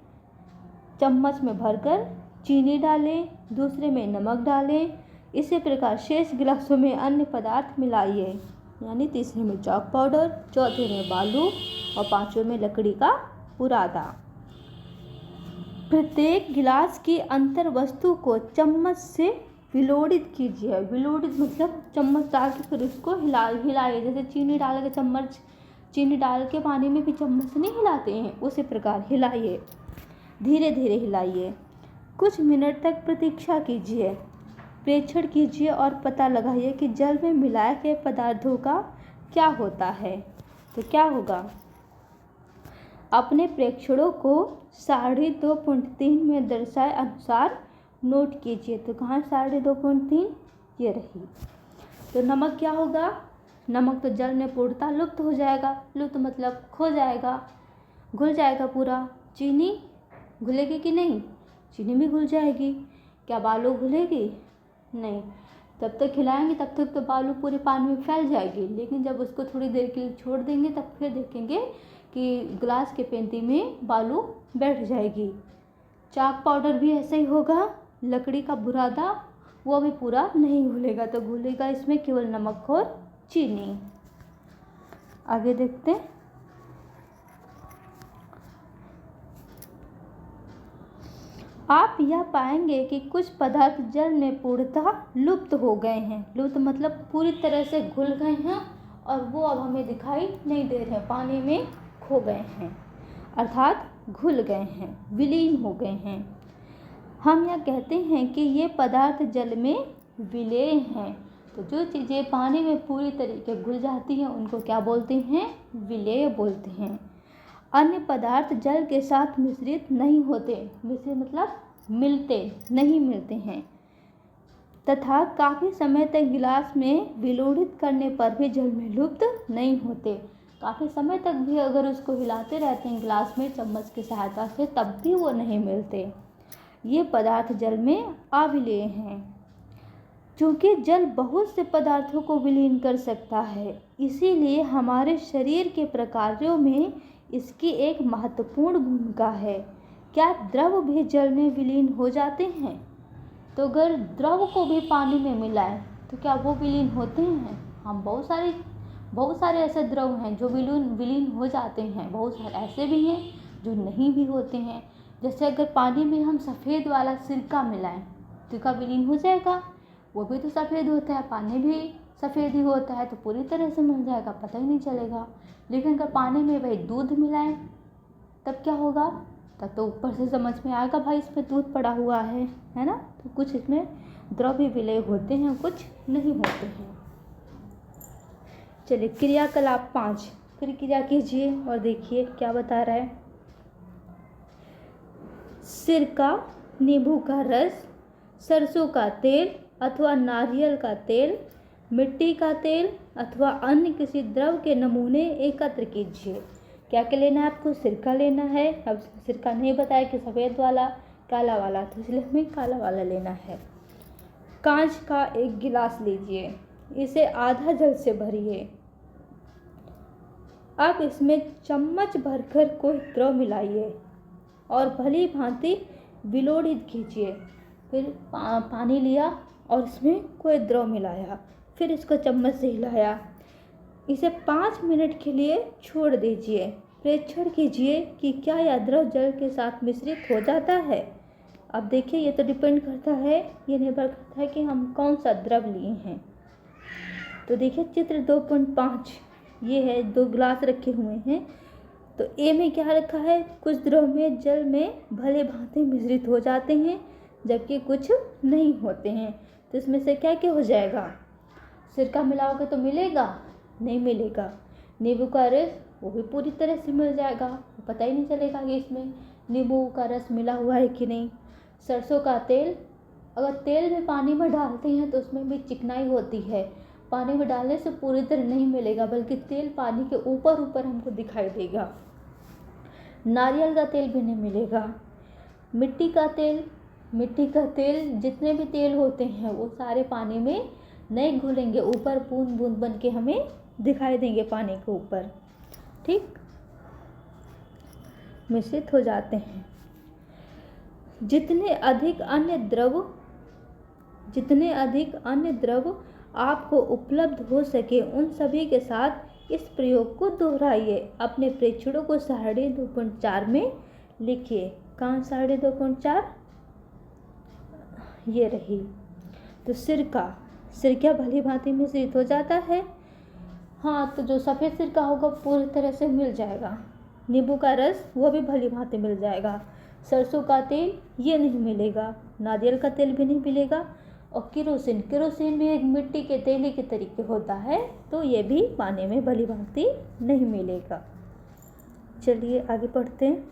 चम्मच में भरकर चीनी डालें, दूसरे में नमक डालें। इसी प्रकार शेष गिलासों में अन्य पदार्थ मिलाइए, यानी तीसरे में चाक पाउडर, चौथे में बालू और पांचवें में लकड़ी का बुरादा। प्रत्येक गिलास की अंतर वस्तु को चम्मच से विलोड़ित कीजिए। विलोड़ित मतलब चम्मच डाल के फिर उसको हिलाइए, जैसे चीनी डाल के पानी में भी चम्मच से नहीं हिलाते हैं, उसी प्रकार हिलाइए, धीरे धीरे हिलाइए। कुछ मिनट तक प्रतीक्षा कीजिए, प्रेक्षण कीजिए और पता लगाइए कि जल में मिलाए गए पदार्थों का क्या होता है। तो क्या होगा, अपने प्रेक्षणों को 2.5 में दर्शाए अनुसार नोट कीजिए। तो कहाँ 2.5, ये रही। तो नमक क्या होगा, नमक तो जल में पूर्णतः लुप्त हो जाएगा। लुप्त मतलब खो जाएगा, घुल जाएगा पूरा। चीनी घुलेगी कि नहीं, चीनी भी घुल जाएगी। क्या बालू घुलेगी, नहीं। तब तक हिलाएंगे तब तक तो बालू पूरे पानी में फैल जाएगी, लेकिन जब उसको थोड़ी देर के लिए छोड़ देंगे तब फिर देखेंगे कि ग्लास के पेंटी में बालू बैठ जाएगी। चाक पाउडर भी ऐसा ही होगा। लकड़ी का बुरादा वो भी पूरा नहीं घुलेगा, तो घुलेगा इसमें केवल नमक और चीनी। आगे देखते हैं। आप यह पाएंगे कि कुछ पदार्थ जल में पूर्णतः लुप्त हो गए हैं। लुप्त मतलब पूरी तरह से घुल गए हैं और वो अब हमें दिखाई नहीं दे रहे, पानी में खो गए हैं, अर्थात घुल गए हैं, विलीन हो गए हैं। हम यह कहते हैं कि ये पदार्थ जल में विलेय हैं। तो जो चीज़ें पानी में पूरी तरीके घुल जाती हैं उनको क्या बोलते हैं, विलेय बोलते हैं। अन्य पदार्थ जल के साथ मिश्रित नहीं होते, मिश्रित मतलब नहीं मिलते हैं, तथा काफ़ी समय तक गिलास में विलोड़ित करने पर भी जल में लुप्त नहीं होते। काफ़ी समय तक भी अगर उसको हिलाते रहते हैं गिलास में चम्मच की सहायता से, तब भी वो नहीं मिलते। ये पदार्थ जल में अविलेय हैं। चूँकि जल बहुत से पदार्थों को विलीन कर सकता है, इसीलिए हमारे शरीर के प्रकारों में इसकी एक महत्वपूर्ण भूमिका है। क्या द्रव भी जल में विलीन हो जाते हैं? तो अगर द्रव को भी पानी में मिलाएं तो क्या वो विलीन होते हैं? हम बहुत सारे ऐसे द्रव हैं जो विलीन हो जाते हैं, बहुत सारे ऐसे भी हैं जो नहीं भी होते हैं। जैसे अगर पानी में हम सफ़ेद वाला सिरका मिलाएं तो क्या विलीन हो जाएगा? वो भी तो सफ़ेद होता है, पानी भी सफ़ेद ही होता है, तो पूरी तरह से मिल जाएगा, पता ही नहीं चलेगा। लेकिन अगर पानी में वही दूध मिलाएं तब क्या होगा? तब तो ऊपर से समझ में आएगा भाई इसमें दूध पड़ा हुआ है ना। तो कुछ इसमें द्रव भी विलय होते हैं, कुछ नहीं होते हैं। चलिए क्रियाकलाप 5, फिर क्रिया कीजिए और देखिए क्या बता रहा है। सिरका, नींबू का रस, सरसों का तेल अथवा नारियल का तेल, मिट्टी का तेल अथवा अन्य किसी द्रव के नमूने एकत्र कीजिए। क्या क्या लेना है आपको? सिरका लेना है। अब सिरका नहीं बताया कि सफ़ेद वाला, काला वाला, तो इसलिए हमें काला वाला लेना है। कांच का एक गिलास लीजिए, इसे आधा जल से भरिए। अब इसमें चम्मच भरकर कोई द्रव मिलाइए और भली भांति बिलोड़ित कीजिए। फिर पानी लिया और इसमें कोई द्रव मिलाया, फिर इसको चम्मच से हिलाया। इसे 5 मिनट के लिए छोड़ दीजिए। प्रेक्षण कीजिए कि क्या यह द्रव जल के साथ मिश्रित हो जाता है। अब देखिए ये तो डिपेंड करता है, ये निर्भर करता है कि हम कौन सा द्रव लिए हैं। तो देखिए चित्र 2.5 ये है, 2 गिलास रखे हुए हैं। तो ए में क्या रखा है? कुछ द्रव में जल में भले भांति मिश्रित हो जाते हैं जबकि कुछ नहीं होते हैं। तो इसमें से क्या क्या हो जाएगा? सिरका मिलाओगे तो मिलेगा? नहीं मिलेगा। नींबू का रस, वो भी पूरी तरह से मिल जाएगा, पता ही नहीं चलेगा कि इसमें नींबू का रस मिला हुआ है कि नहीं। सरसों का तेल, अगर तेल में पानी में डालते हैं तो उसमें भी चिकनाई होती है, पानी में डालने से पूरी तरह नहीं मिलेगा, बल्कि तेल पानी के ऊपर ऊपर हमको दिखाई देगा। नारियल का तेल भी नहीं मिलेगा। मिट्टी का तेल, जितने भी तेल होते हैं वो सारे पानी में नहीं घुलेंगे, ऊपर बूंद बूंद बन के हमें दिखाई देंगे पानी के ऊपर, ठीक, मिश्रित हो जाते हैं। जितने अधिक अन्य द्रव आपको उपलब्ध हो सके उन सभी के साथ इस प्रयोग को दोहराइए। अपने प्रेक्षणों को सारणी 2.4 में लिखिए। कहाँ सारणी 2.4? ये रही। तो सिरका भली भांति मिश्रित हो जाता है। हाँ, तो जो सफ़ेद सिरका होगा पूरी तरह से मिल जाएगा। नींबू का रस वो भी भली भांति मिल जाएगा। सरसों का तेल ये नहीं मिलेगा। नारियल का तेल भी नहीं मिलेगा। और केरोसिन भी एक मिट्टी के तेल के तरीके होता है, तो ये भी पानी में भली भांति नहीं मिलेगा। चलिए आगे पढ़ते हैं।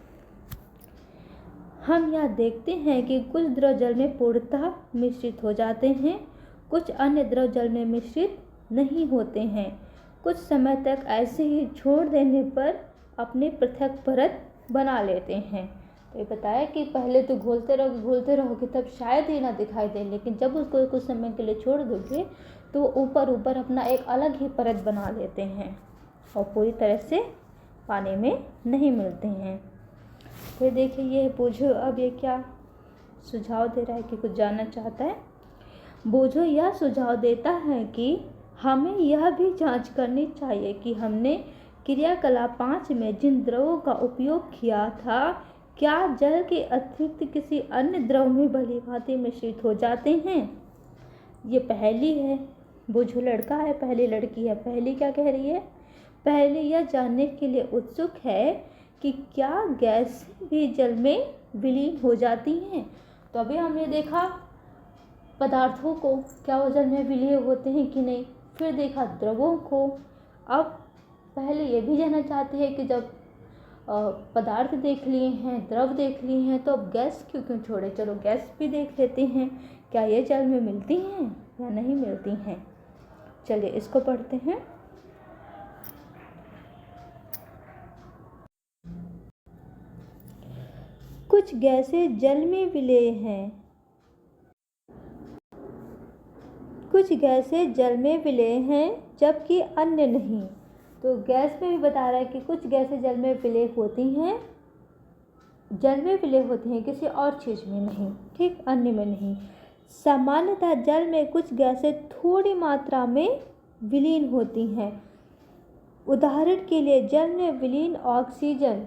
हम यह देखते हैं कि कुछ द्रव जल में पूर्णतः मिश्रित हो जाते हैं, कुछ अन्य द्रव जल में मिश्रित नहीं होते हैं। कुछ समय तक ऐसे ही छोड़ देने पर अपनी पृथक परत बना लेते हैं। तो ये बताया कि पहले तो घोलते रहोगे तब शायद ही ना दिखाई दे, लेकिन जब उसको कुछ समय के लिए छोड़ दोगे तो ऊपर ऊपर अपना एक अलग ही परत बना लेते हैं और पूरी तरह से पानी में नहीं मिलते हैं। फिर देखिए ये बोझो, अब ये क्या सुझाव दे रहा है कि कुछ जानना चाहता है। बोझो यह सुझाव देता है कि हमें यह भी जांच करनी चाहिए कि हमने क्रियाकलाप 5 में जिन द्रवों का उपयोग किया था क्या जल के अतिरिक्त किसी अन्य द्रव में भली भांति मिश्रित हो जाते हैं। ये पहली है, बोझो लड़का है, पहली लड़की है। पहली क्या कह रही है? पहले यह जानने के लिए उत्सुक है कि क्या गैस भी जल में विलीन हो जाती हैं। तो अभी हमने देखा पदार्थों को, क्या वो जल में विलीन होते हैं कि नहीं, फिर देखा द्रवों को। अब पहले ये भी जानना चाहते हैं कि जब पदार्थ देख लिए हैं, द्रव देख लिए हैं, तो अब गैस क्यों छोड़े। चलो गैस भी देख लेते हैं, क्या ये जल में मिलती हैं या नहीं मिलती हैं। चलिए इसको पढ़ते हैं। कुछ गैसें जल में विलीन हैं, कुछ गैसें जल में विलीन हैं जबकि अन्य नहीं। तो गैस में भी बता रहा है कि कुछ गैसें जल में विलय होती हैं, जल में विलय होती हैं, किसी और चीज़ में नहीं, ठीक, अन्य में नहीं। सामान्यतः जल में कुछ गैसें थोड़ी मात्रा में विलीन होती हैं। उदाहरण के लिए जल में विलीन ऑक्सीजन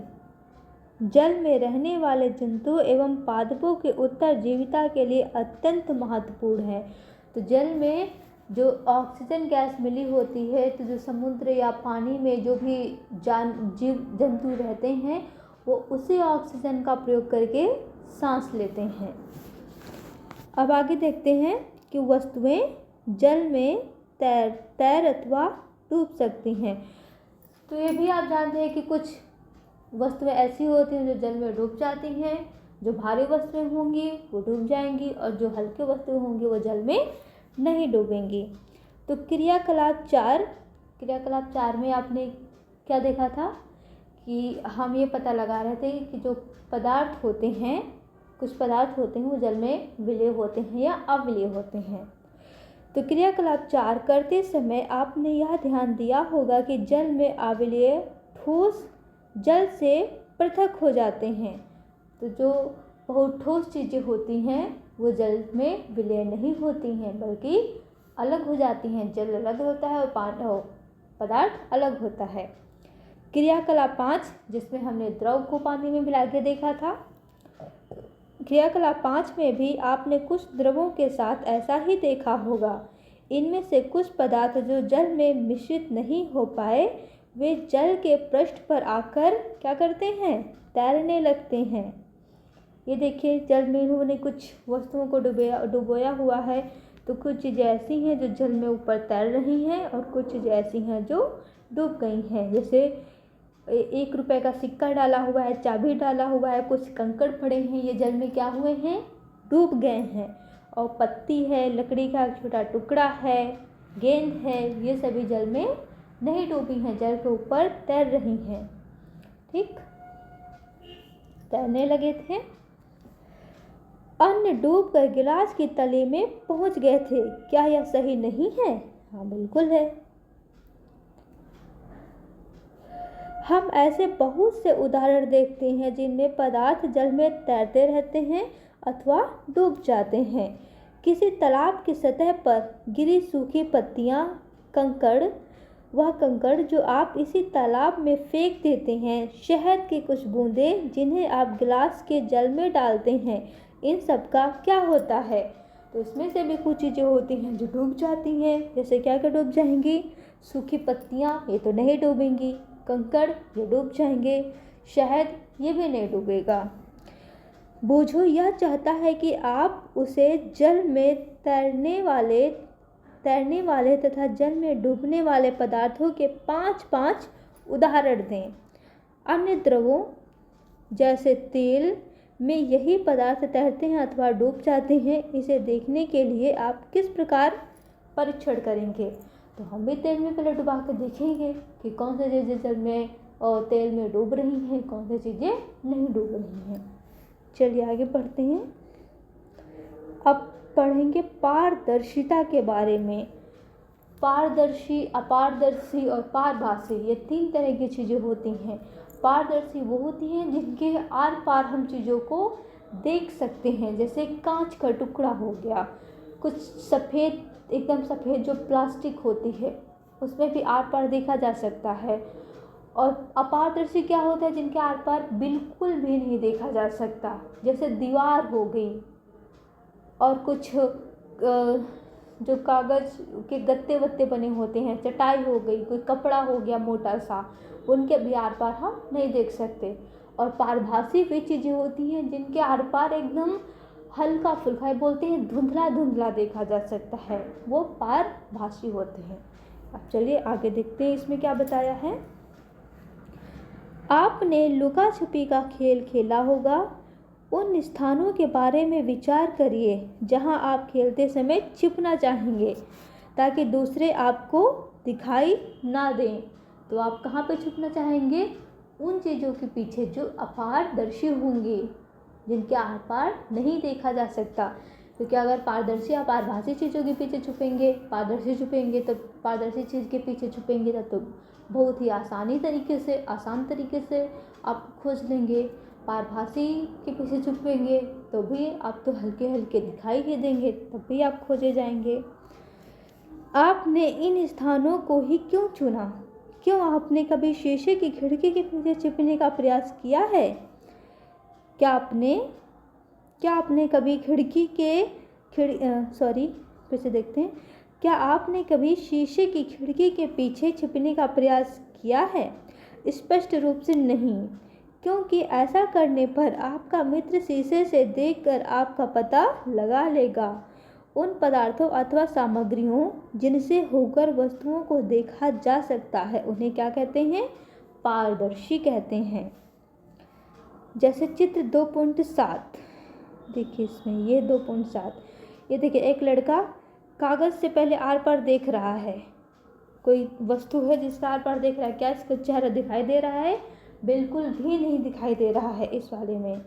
जल में रहने वाले जंतुओं एवं पादपों के उत्तरजीविता के लिए अत्यंत महत्वपूर्ण है। तो जल में जो ऑक्सीजन गैस मिली होती है, तो जो समुद्र या पानी में जो भी जीव जंतु रहते हैं वो उसी ऑक्सीजन का प्रयोग करके सांस लेते हैं। अब आगे देखते हैं कि वस्तुएं जल में तैर अथवा डूब सकती हैं। तो ये भी आप जानते हैं कि कुछ वस्तुएं ऐसी होती हैं जो जल में डूब जाती हैं, जो भारी वस्तुएं होंगी वो डूब जाएंगी और जो हल्की वस्तुएं होंगी वो जल में नहीं डूबेंगी। तो क्रियाकलाप 4 में आपने क्या देखा था कि हम ये पता लगा रहे थे कि जो पदार्थ होते हैं, कुछ पदार्थ होते हैं वो जल में विलय होते हैं या अविलय होते हैं। तो क्रियाकलाप 4 करते समय आपने यह ध्यान दिया होगा कि जल में अविलय ठोस जल से पृथक हो जाते हैं। तो जो बहुत ठोस चीज़ें होती हैं वो जल में विलय नहीं होती हैं, बल्कि अलग हो जाती हैं। जल अलग होता है और पदार्थ अलग होता है। क्रियाकलाप 5 जिसमें हमने द्रव को पानी में मिला के देखा था, क्रियाकलाप 5 में भी आपने कुछ द्रवों के साथ ऐसा ही देखा होगा। इनमें से कुछ पदार्थ जो जल में मिश्रित नहीं हो पाए वे जल के पृष्ठ पर आकर क्या करते हैं, तैरने लगते हैं। ये देखिए जल में इन्होंने कुछ वस्तुओं को डुबोया हुआ है। तो कुछ चीज़ें ऐसी हैं जो जल में ऊपर तैर रही हैं और कुछ चीज़ें ऐसी हैं जो डूब गई हैं। जैसे 1 रुपए का सिक्का डाला हुआ है, चाबी डाला हुआ है, कुछ कंकड़ पड़े हैं, ये जल में क्या हुए हैं, डूब गए हैं। और पत्ती है, लकड़ी का एक छोटा टुकड़ा है, गेंद है, ये सभी जल में नहीं डूबी हैं, जल के ऊपर तैर रही हैं। ठीक, तैरने लगे थे। अन्न डूबकर गिलास की तली में पहुंच गए थे। क्या यह सही नहीं है? हाँ, बिल्कुल है। हम ऐसे बहुत से उदाहरण देखते हैं जिनमें पदार्थ जल में तैरते रहते हैं अथवा डूब जाते हैं। किसी तालाब की सतह पर गिरी सूखी पत्तियां, कंकड़, वह कंकड़ जो आप इसी तालाब में फेंक देते हैं, शहद की कुछ बूंदें जिन्हें आप गिलास के जल में डालते हैं, इन सब का क्या होता है? तो इसमें से भी कुछ चीज़ें होती हैं जो डूब जाती हैं। जैसे क्या क्या डूब जाएंगी? सूखी पत्तियां, ये तो नहीं डूबेंगी। कंकड़, ये डूब जाएंगे। शहद, ये भी नहीं डूबेगा। बोझो यह चाहता है कि आप उसे जल में तैरने वाले तथा जल में डूबने वाले पदार्थों के 5-5 उदाहरण दें। अन्य द्रवों जैसे तेल में यही पदार्थ तैरते हैं अथवा डूब जाते हैं। इसे देखने के लिए आप किस प्रकार परीक्षण करेंगे? तो हम भी तेल में पहले डुबा कर देखेंगे कि कौन सी चीज़ें जल में और तेल में डूब रही हैं, कौन सी चीज़ें नहीं डूब रही हैं। चलिए आगे बढ़ते हैं। अब पढ़ेंगे पारदर्शिता के बारे में। पारदर्शी, अपारदर्शी और पारभासी, ये 3 तरह की चीज़ें होती हैं। पारदर्शी वो होती हैं जिनके आर पार हम चीज़ों को देख सकते हैं। जैसे कांच का टुकड़ा हो गया, कुछ सफ़ेद, एकदम सफ़ेद जो प्लास्टिक होती है उसमें भी आर पार देखा जा सकता है। और अपारदर्शी क्या होता है? जिनके आर पार बिल्कुल भी नहीं देखा जा सकता। जैसे दीवार हो गई और कुछ जो कागज़ के गत्ते वत्ते बने होते हैं, चटाई हो गई, कोई कपड़ा हो गया मोटा सा, उनके भी आर पार हम नहीं देख सकते। और पारभासी वे चीज़ें होती हैं जिनके आर पार एकदम हल्का फुल्का, बोलते हैं धुंधला धुंधला देखा जा सकता है, वो पारभासी होते हैं। अब चलिए आगे देखते हैं इसमें क्या बताया है। आपने लुका छुपी का खेल खेला होगा। उन स्थानों के बारे में विचार करिए जहां आप खेलते समय छिपना चाहेंगे ताकि दूसरे आपको दिखाई ना दें। तो आप कहाँ पे छुपना चाहेंगे? उन चीज़ों के पीछे जो अपारदर्शी होंगी, जिनके आर पार नहीं देखा जा सकता। क्योंकि अगर पारदर्शी या पारभासी चीज़ों के पीछे छुपेंगे, पारदर्शी छुपेंगे तो पारदर्शी चीज़ के पीछे छुपेंगे तब तो बहुत ही आसान तरीके से आप खोज लेंगे। पारभासी के पीछे छुपेंगे तो भी आप तो हल्के हल्के दिखाई ही देंगे, तब भी आप खोजे जाएंगे। आपने इन स्थानों को ही क्यों चुना? क्यों आपने कभी शीशे की खिड़की के पीछे छिपने का प्रयास किया है? क्या आपने कभी फिर से देखते हैं। क्या आपने कभी शीशे की खिड़की के पीछे छिपने का प्रयास किया है? स्पष्ट रूप से नहीं, क्योंकि ऐसा करने पर आपका मित्र शीशे से देखकर आपका पता लगा लेगा। उन पदार्थों अथवा सामग्रियों जिनसे होकर वस्तुओं को देखा जा सकता है उन्हें क्या कहते हैं? पारदर्शी कहते हैं। जैसे चित्र 2.7 देखिए, इसमें ये 2.7 ये देखिए, एक लड़का कागज़ से पहले आर पार देख रहा है। कोई वस्तु है जिसका आर पार देख रहा है। क्या इसका चेहरा दिखाई दे रहा है? बिल्कुल भी नहीं दिखाई दे रहा है। इस वाले में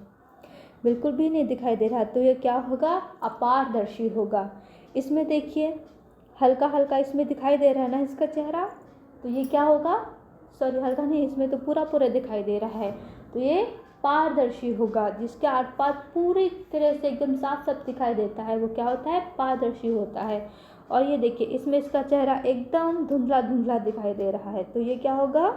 बिल्कुल भी नहीं दिखाई दे रहा, तो ये क्या होगा? अपारदर्शी होगा। इसमें देखिए हल्का हल्का इसमें दिखाई दे रहा है ना इसका चेहरा, तो ये क्या होगा? हल्का नहीं, इसमें तो पूरा पूरा दिखाई दे रहा है, तो ये पारदर्शी होगा। जिसके आर पार पूरी तरह से एकदम साफ साफ दिखाई देता है वो क्या होता है? पारदर्शी होता है। और ये देखिए इसमें इसका चेहरा एकदम धुंधला धुंधला दिखाई दे रहा है, तो ये क्या होगा?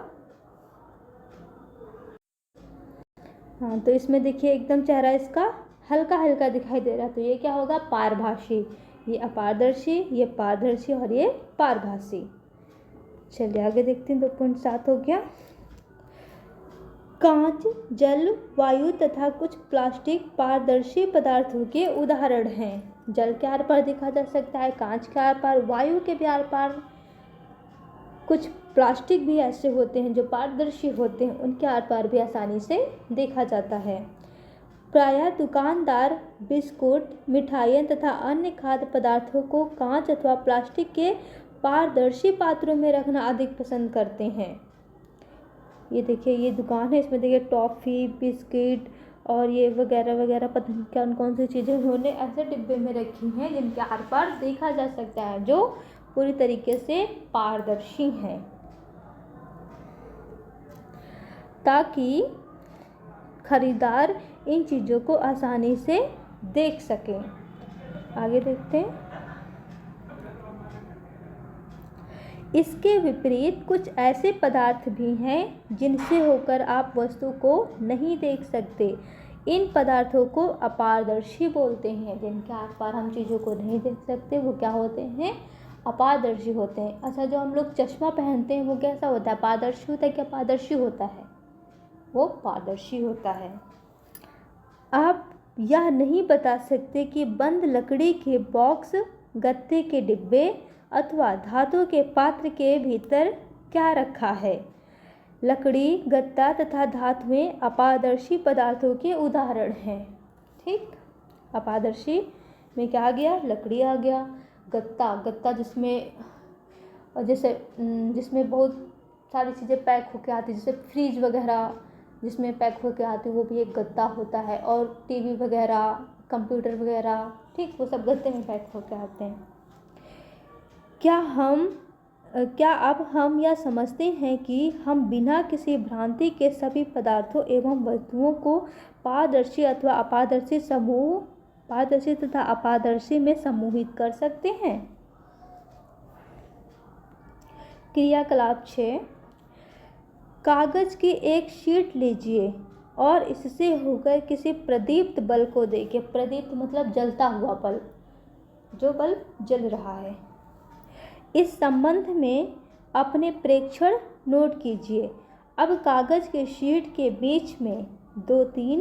हाँ, तो इसमें देखिए एकदम चेहरा इसका हल्का हल्का दिखाई दे रहा है, तो ये क्या होगा? पारभासी। ये अपारदर्शी, ये पारदर्शी और ये पारभासी। चलिए आगे देखते हैं। 2.7 हो गया। कांच, जल, वायु तथा कुछ प्लास्टिक पारदर्शी पदार्थों के उदाहरण हैं। जल के आर पार देखा जा सकता है, कांच के आर पार, वायु के भी आर पार। कुछ प्लास्टिक भी ऐसे होते हैं जो पारदर्शी होते हैं, उनके आर पार भी आसानी से देखा जाता है। प्रायः दुकानदार बिस्कुट, मिठाइयाँ तथा अन्य खाद्य पदार्थों को कांच अथवा प्लास्टिक के पारदर्शी पात्रों में रखना अधिक पसंद करते हैं। ये देखिए ये दुकान है, इसमें देखिए टॉफ़ी, बिस्किट और ये वगैरह वगैरह पता नहीं कौन कौन सी चीज़ें उन्होंने ऐसे डिब्बे में रखी हैं जिनके आर पार देखा जा सकता है, जो पूरी तरीके से पारदर्शी हैं, ताकि खरीदार इन चीज़ों को आसानी से देख सकें। आगे देखते हैं। इसके विपरीत कुछ ऐसे पदार्थ भी हैं जिनसे होकर आप वस्तु को नहीं देख सकते। इन पदार्थों को अपारदर्शी बोलते हैं। जिनके आर पार हम चीज़ों को नहीं देख सकते वो क्या होते हैं? अपारदर्शी होते हैं। अच्छा, जो हम लोग चश्मा पहनते हैं वो कैसा होता है? पारदर्शी होता है क्या पारदर्शी होता है? वो पारदर्शी होता है। आप यह नहीं बता सकते कि बंद लकड़ी के बॉक्स, गत्ते के डिब्बे अथवा धातु के पात्र के भीतर क्या रखा है। लकड़ी, गत्ता तथा धातुएं अपारदर्शी पदार्थों के उदाहरण हैं। ठीक, अपारदर्शी में क्या आ गया? लकड़ी आ गया। गत्ता जिसमें बहुत सारी चीज़ें पैक होके आती है, जैसे फ्रिज वगैरह जिसमें पैक होके आती है, वो भी एक गत्ता होता है। और टीवी वगैरह, कंप्यूटर वगैरह, ठीक, वो सब गत्ते में पैक होके आते हैं। क्या अब हम यह समझते हैं कि हम बिना किसी भ्रांति के सभी पदार्थों एवं वस्तुओं को पारदर्शी तथा अपारदर्शी में समूहित कर सकते हैं। क्रियाकलाप 6। कागज की एक शीट लीजिए और इससे होकर किसी प्रदीप्त बल्ब को देखिए। प्रदीप्त मतलब जलता हुआ बल्ब, जो बल्ब जल रहा है। इस संबंध में अपने प्रेक्षण नोट कीजिए। अब कागज के शीट के बीच में 2-3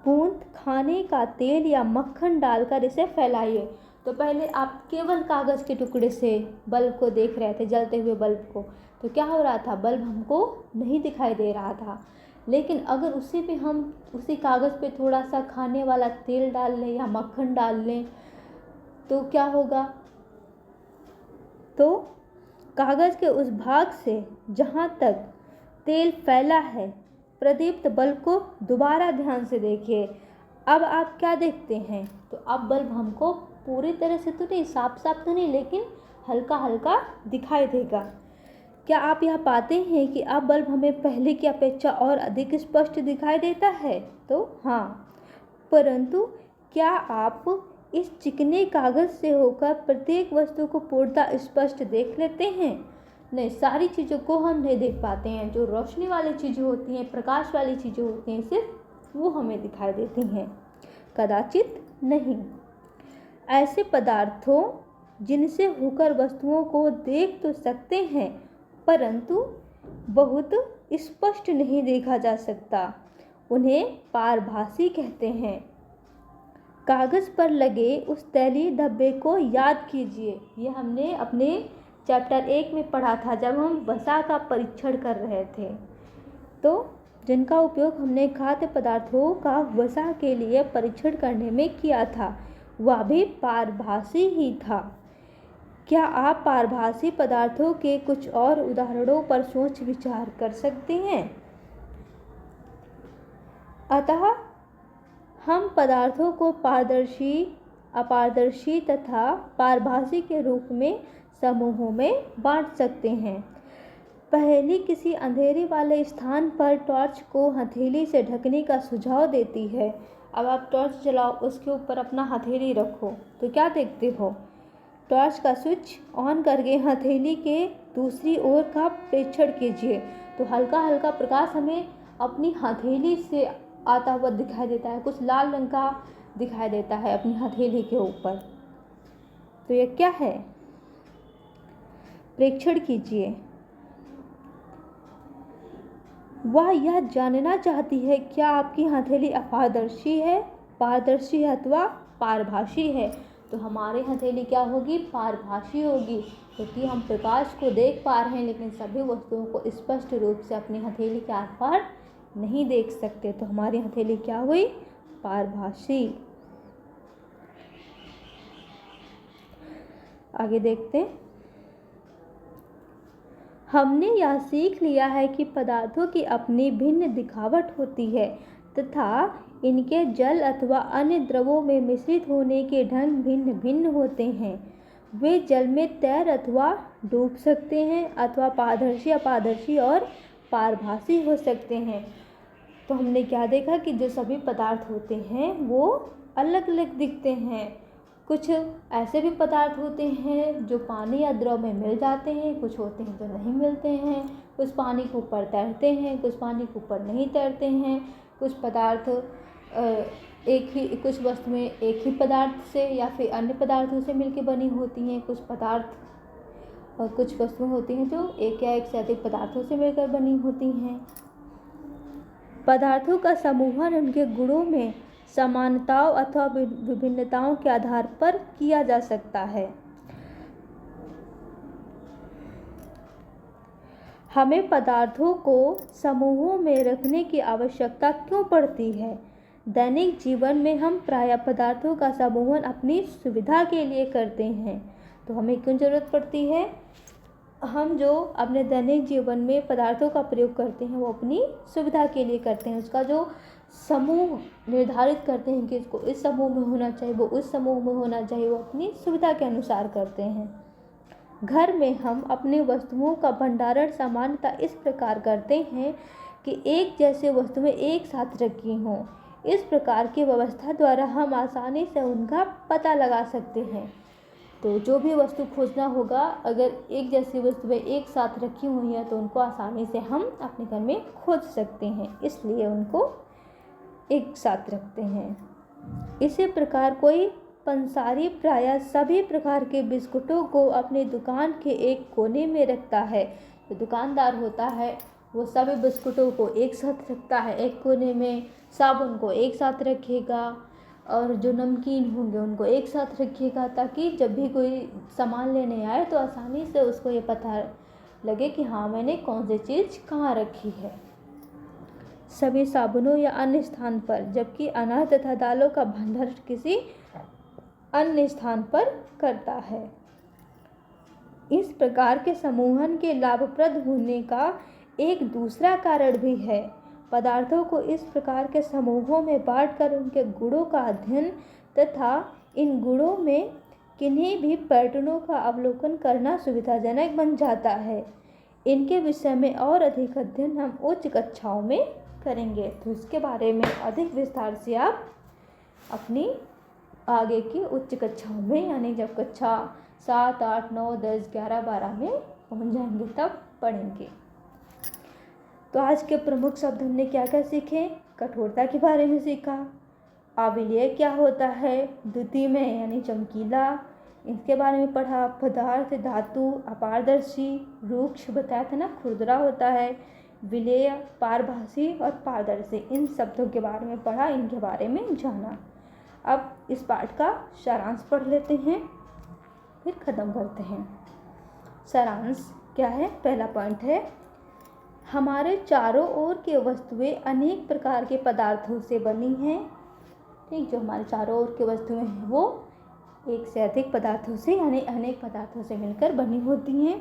बूंद खाने का तेल या मक्खन डालकर इसे फैलाइए। तो पहले आप केवल कागज़ के टुकड़े से बल्ब को देख रहे थे, जलते हुए बल्ब को, तो क्या हो रहा था? बल्ब हमको नहीं दिखाई दे रहा था। लेकिन अगर उसी पे हम उसी कागज़ पे थोड़ा सा खाने वाला तेल डाल लें या मक्खन डाल लें तो क्या होगा? तो कागज़ के उस भाग से जहाँ तक तेल फैला है, प्रदीप्त बल्ब को दोबारा ध्यान से देखिए। अब आप क्या देखते हैं, तो अब बल्ब हमको पूरी तरह से तो नहीं, साफ साफ तो नहीं, लेकिन हल्का हल्का दिखाई देगा। क्या आप यह पाते हैं कि अब बल्ब हमें पहले की अपेक्षा और अधिक स्पष्ट दिखाई देता है? तो हाँ, परंतु क्या आप इस चिकने कागज़ से होकर प्रत्येक वस्तु को पूर्णतः स्पष्ट देख लेते हैं? नहीं, सारी चीज़ों को हम नहीं देख पाते हैं। जो रोशनी वाली चीज़ें होती हैं, प्रकाश वाली चीज़ें होती हैं, सिर्फ वो हमें दिखाई देती हैं, कदाचित नहीं। ऐसे पदार्थों जिनसे होकर वस्तुओं को देख तो सकते हैं, परंतु बहुत स्पष्ट नहीं देखा जा सकता, उन्हें पारभासी कहते हैं। कागज़ पर लगे उस तैलीय धब्बे को याद कीजिए। ये हमने अपने चैप्टर 1 में पढ़ा था, जब हम वसा का परीक्षण कर रहे थे। तो जिनका उपयोग हमने खाद्य पदार्थों का वसा के लिए परीक्षण करने में किया था, वह भी पारभासी ही था। क्या आप पारभासी पदार्थों के कुछ और उदाहरणों पर सोच विचार कर सकते हैं? अतः हम पदार्थों को पारदर्शी, अपारदर्शी तथा पारभासी के रूप में समूहों में बांट सकते हैं। पहेली किसी अंधेरे वाले स्थान पर टॉर्च को हथेली से ढकने का सुझाव देती है। अब आप टॉर्च जलाओ, उसके ऊपर अपना हथेली रखो, तो क्या देखते हो? टॉर्च का स्विच ऑन करके हथेली के दूसरी ओर का प्रेक्षण कीजिए, तो हल्का हल्का प्रकाश हमें अपनी हथेली से आता हुआ दिखाई देता है, कुछ लाल रंग का दिखाई देता है अपनी हथेली के ऊपर। तो ये क्या है? प्रेक्षण कीजिए। वह यह जानना चाहती है क्या आपकी हथेली अपारदर्शी है, पारदर्शी है अथवा पारभासी है। तो हमारी हथेली क्या होगी? पारभासी होगी, क्योंकि हम प्रकाश को देख पा रहे हैं, लेकिन सभी वस्तुओं को स्पष्ट रूप से अपनी हथेली के आर पार नहीं देख सकते। तो हमारी हथेली क्या हुई? पारभासी। आगे देखते हैं। हमने यह सीख लिया है कि पदार्थों की अपनी भिन्न दिखावट होती है तथा इनके जल अथवा अन्य द्रवों में मिश्रित होने के ढंग भिन्न भिन्न होते हैं। वे जल में तैर अथवा डूब सकते हैं, अथवा पारदर्शी, अपारदर्शी और पारभासी हो सकते हैं। तो हमने क्या देखा कि जो सभी पदार्थ होते हैं वो अलग अलग दिखते हैं। कुछ ऐसे भी पदार्थ होते हैं जो पानी या द्रव में मिल जाते हैं, कुछ होते हैं जो नहीं मिलते हैं, कुछ पानी के ऊपर तैरते हैं, कुछ पानी के ऊपर नहीं तैरते हैं। कुछ पदार्थ कुछ वस्तुएं एक ही पदार्थ से या फिर अन्य पदार्थों से मिलकर बनी होती हैं। कुछ पदार्थ और कुछ वस्तुएं होती हैं जो एक या एक से अधिक पदार्थों से मिलकर बनी होती हैं। पदार्थों का समूहन उनके गुणों में समानताओं अथवा विभिन्नताओं के आधार पर किया जा सकता है। हमें पदार्थों को समूहों में रखने की आवश्यकता क्यों पड़ती है? दैनिक जीवन में हम प्रायः पदार्थों का समूहन अपनी सुविधा के लिए करते हैं। तो हमें क्यों ज़रूरत पड़ती है? हम जो अपने दैनिक जीवन में पदार्थों का प्रयोग करते हैं वो अपनी सुविधा के लिए करते हैं। उसका जो समूह निर्धारित करते हैं कि इसको इस समूह में होना चाहिए, वो उस समूह में होना चाहिए, वो अपनी सुविधा के अनुसार करते हैं। घर में हम अपनी वस्तुओं का भंडारण सामान्यतः इस प्रकार करते हैं कि एक जैसे वस्तुएं एक साथ रखी हों। इस प्रकार की व्यवस्था द्वारा हम आसानी से उनका पता लगा सकते हैं। तो जो भी वस्तु खोजना होगा, अगर एक जैसी वस्तुएं एक साथ रखी हुई हैं तो उनको आसानी से हम अपने घर में खोज सकते हैं, इसलिए उनको एक साथ रखते हैं। इसी प्रकार कोई पंसारी प्रायः सभी प्रकार के बिस्कुटों को अपनी दुकान के एक कोने में रखता है। जो दुकानदार होता है वो सभी बिस्कुटों को एक साथ रखता है एक कोने में, साबुन को एक साथ रखेगा और जो नमकीन होंगे उनको एक साथ रखिएगा, ताकि जब भी कोई सामान लेने आए तो आसानी से उसको ये पता लगे कि हाँ मैंने कौन सी चीज़ कहाँ रखी है। सभी साबुनों या अन्य स्थान पर, जबकि अनाज तथा दालों का भंडारण किसी अन्य स्थान पर करता है। इस प्रकार के समूहन के लाभप्रद होने का एक दूसरा कारण भी है। पदार्थों को इस प्रकार के समूहों में बांटकर उनके गुणों का अध्ययन तथा इन गुणों में किन्हीं भी पैटर्नों का अवलोकन करना सुविधाजनक बन जाता है। इनके विषय में और अधिक अध्ययन हम उच्च कक्षाओं में करेंगे। तो इसके बारे में अधिक विस्तार से आप अपनी आगे की उच्च कक्षाओं में, यानी जब कक्षा 7, 8, 9, 10, 11, 12 में पहुंच जाएंगे तब पढ़ेंगे। तो आज के प्रमुख शब्द हमने क्या क्या सीखे? कठोरता के बारे में सीखा, आविलेय क्या होता है, द्वितीय में यानी चमकीला, इसके बारे में पढ़ा, पदार्थ, धातु, अपारदर्शी, रूक्ष बताया था ना, खुरदरा होता है, विलेय, पारभासी और पारदर्शी, इन शब्दों के बारे में पढ़ा, इनके बारे में जाना। अब इस पाठ का सारांश पढ़ लेते हैं, फिर ख़त्म करते हैं। सारांश क्या है? पहला पॉइंट है, हमारे चारों ओर की वस्तुएं अनेक प्रकार के पदार्थों से बनी हैं। ठीक, जो हमारे चारों ओर की वस्तुएं हैं वो एक से अधिक पदार्थों से यानी अनेक पदार्थों से मिलकर बनी होती हैं।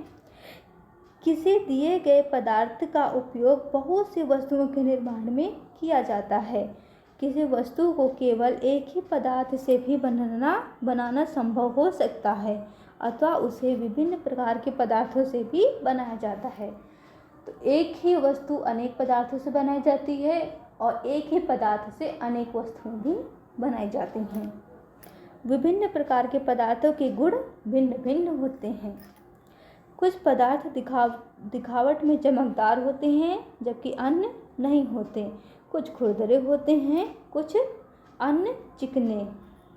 किसी दिए गए पदार्थ का उपयोग बहुत सी वस्तुओं के निर्माण में किया जाता है। किसी वस्तु को केवल एक ही पदार्थ से भी बनाना संभव हो सकता है अथवा उसे विभिन्न प्रकार के पदार्थों से भी बनाया जाता है। तो एक ही वस्तु अनेक पदार्थों से बनाई जाती है और एक ही पदार्थ से अनेक वस्तुएं भी बनाई जाती हैं। विभिन्न प्रकार के पदार्थों के गुण भिन्न भिन्न होते हैं। कुछ पदार्थ दिखावट में चमकदार होते हैं जबकि अन्य नहीं होते। कुछ खुरदरे होते हैं, कुछ अन्य चिकने,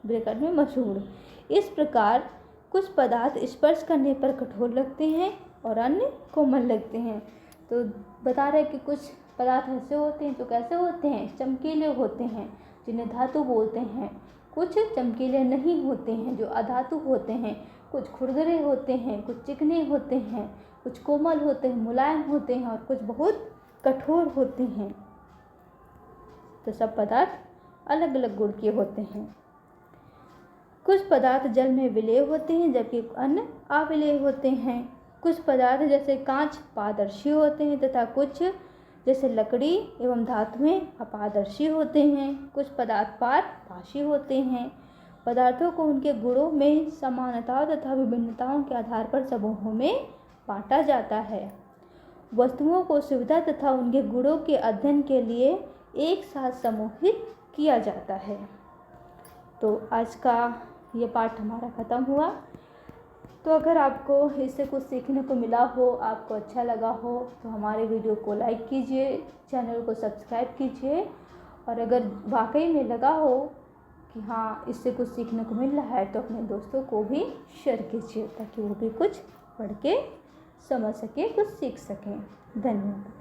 ब्रैकेट में मशहूर। इस प्रकार कुछ पदार्थ स्पर्श करने पर कठोर लगते हैं और अन्य कोमल लगते हैं। तो बता रहे कि कुछ पदार्थ ऐसे होते हैं जो कैसे होते हैं? चमकीले होते हैं, जिन्हें धातु बोलते हैं। कुछ चमकीले नहीं होते हैं जो अधातु होते हैं। कुछ खुरदरे होते हैं, कुछ चिकने होते हैं, कुछ कोमल होते हैं, मुलायम होते हैं और कुछ बहुत कठोर होते हैं। तो सब पदार्थ अलग अलग गुण के होते हैं। कुछ पदार्थ जल में विलेय होते हैं जबकि अन्य अविलेय होते हैं। कुछ पदार्थ जैसे कांच पारदर्शी होते हैं तथा कुछ जैसे लकड़ी एवं धातुएं अपारदर्शी होते हैं। कुछ पदार्थ पारभासी होते हैं। पदार्थों को उनके गुणों में समानताओं तथा विभिन्नताओं के आधार पर समूहों में बांटा जाता है। वस्तुओं को सुविधा तथा उनके गुणों के अध्ययन के लिए एक साथ समूहित किया जाता है। तो आज का ये पाठ हमारा ख़त्म हुआ। तो अगर आपको इससे कुछ सीखने को मिला हो, आपको अच्छा लगा हो, तो हमारे वीडियो को लाइक कीजिए, चैनल को सब्सक्राइब कीजिए। और अगर वाकई में लगा हो कि हाँ इससे कुछ सीखने को मिल रहा है तो अपने दोस्तों को भी शेयर कीजिए ताकि वो भी कुछ पढ़ के समझ सके, कुछ सीख सकें। धन्यवाद।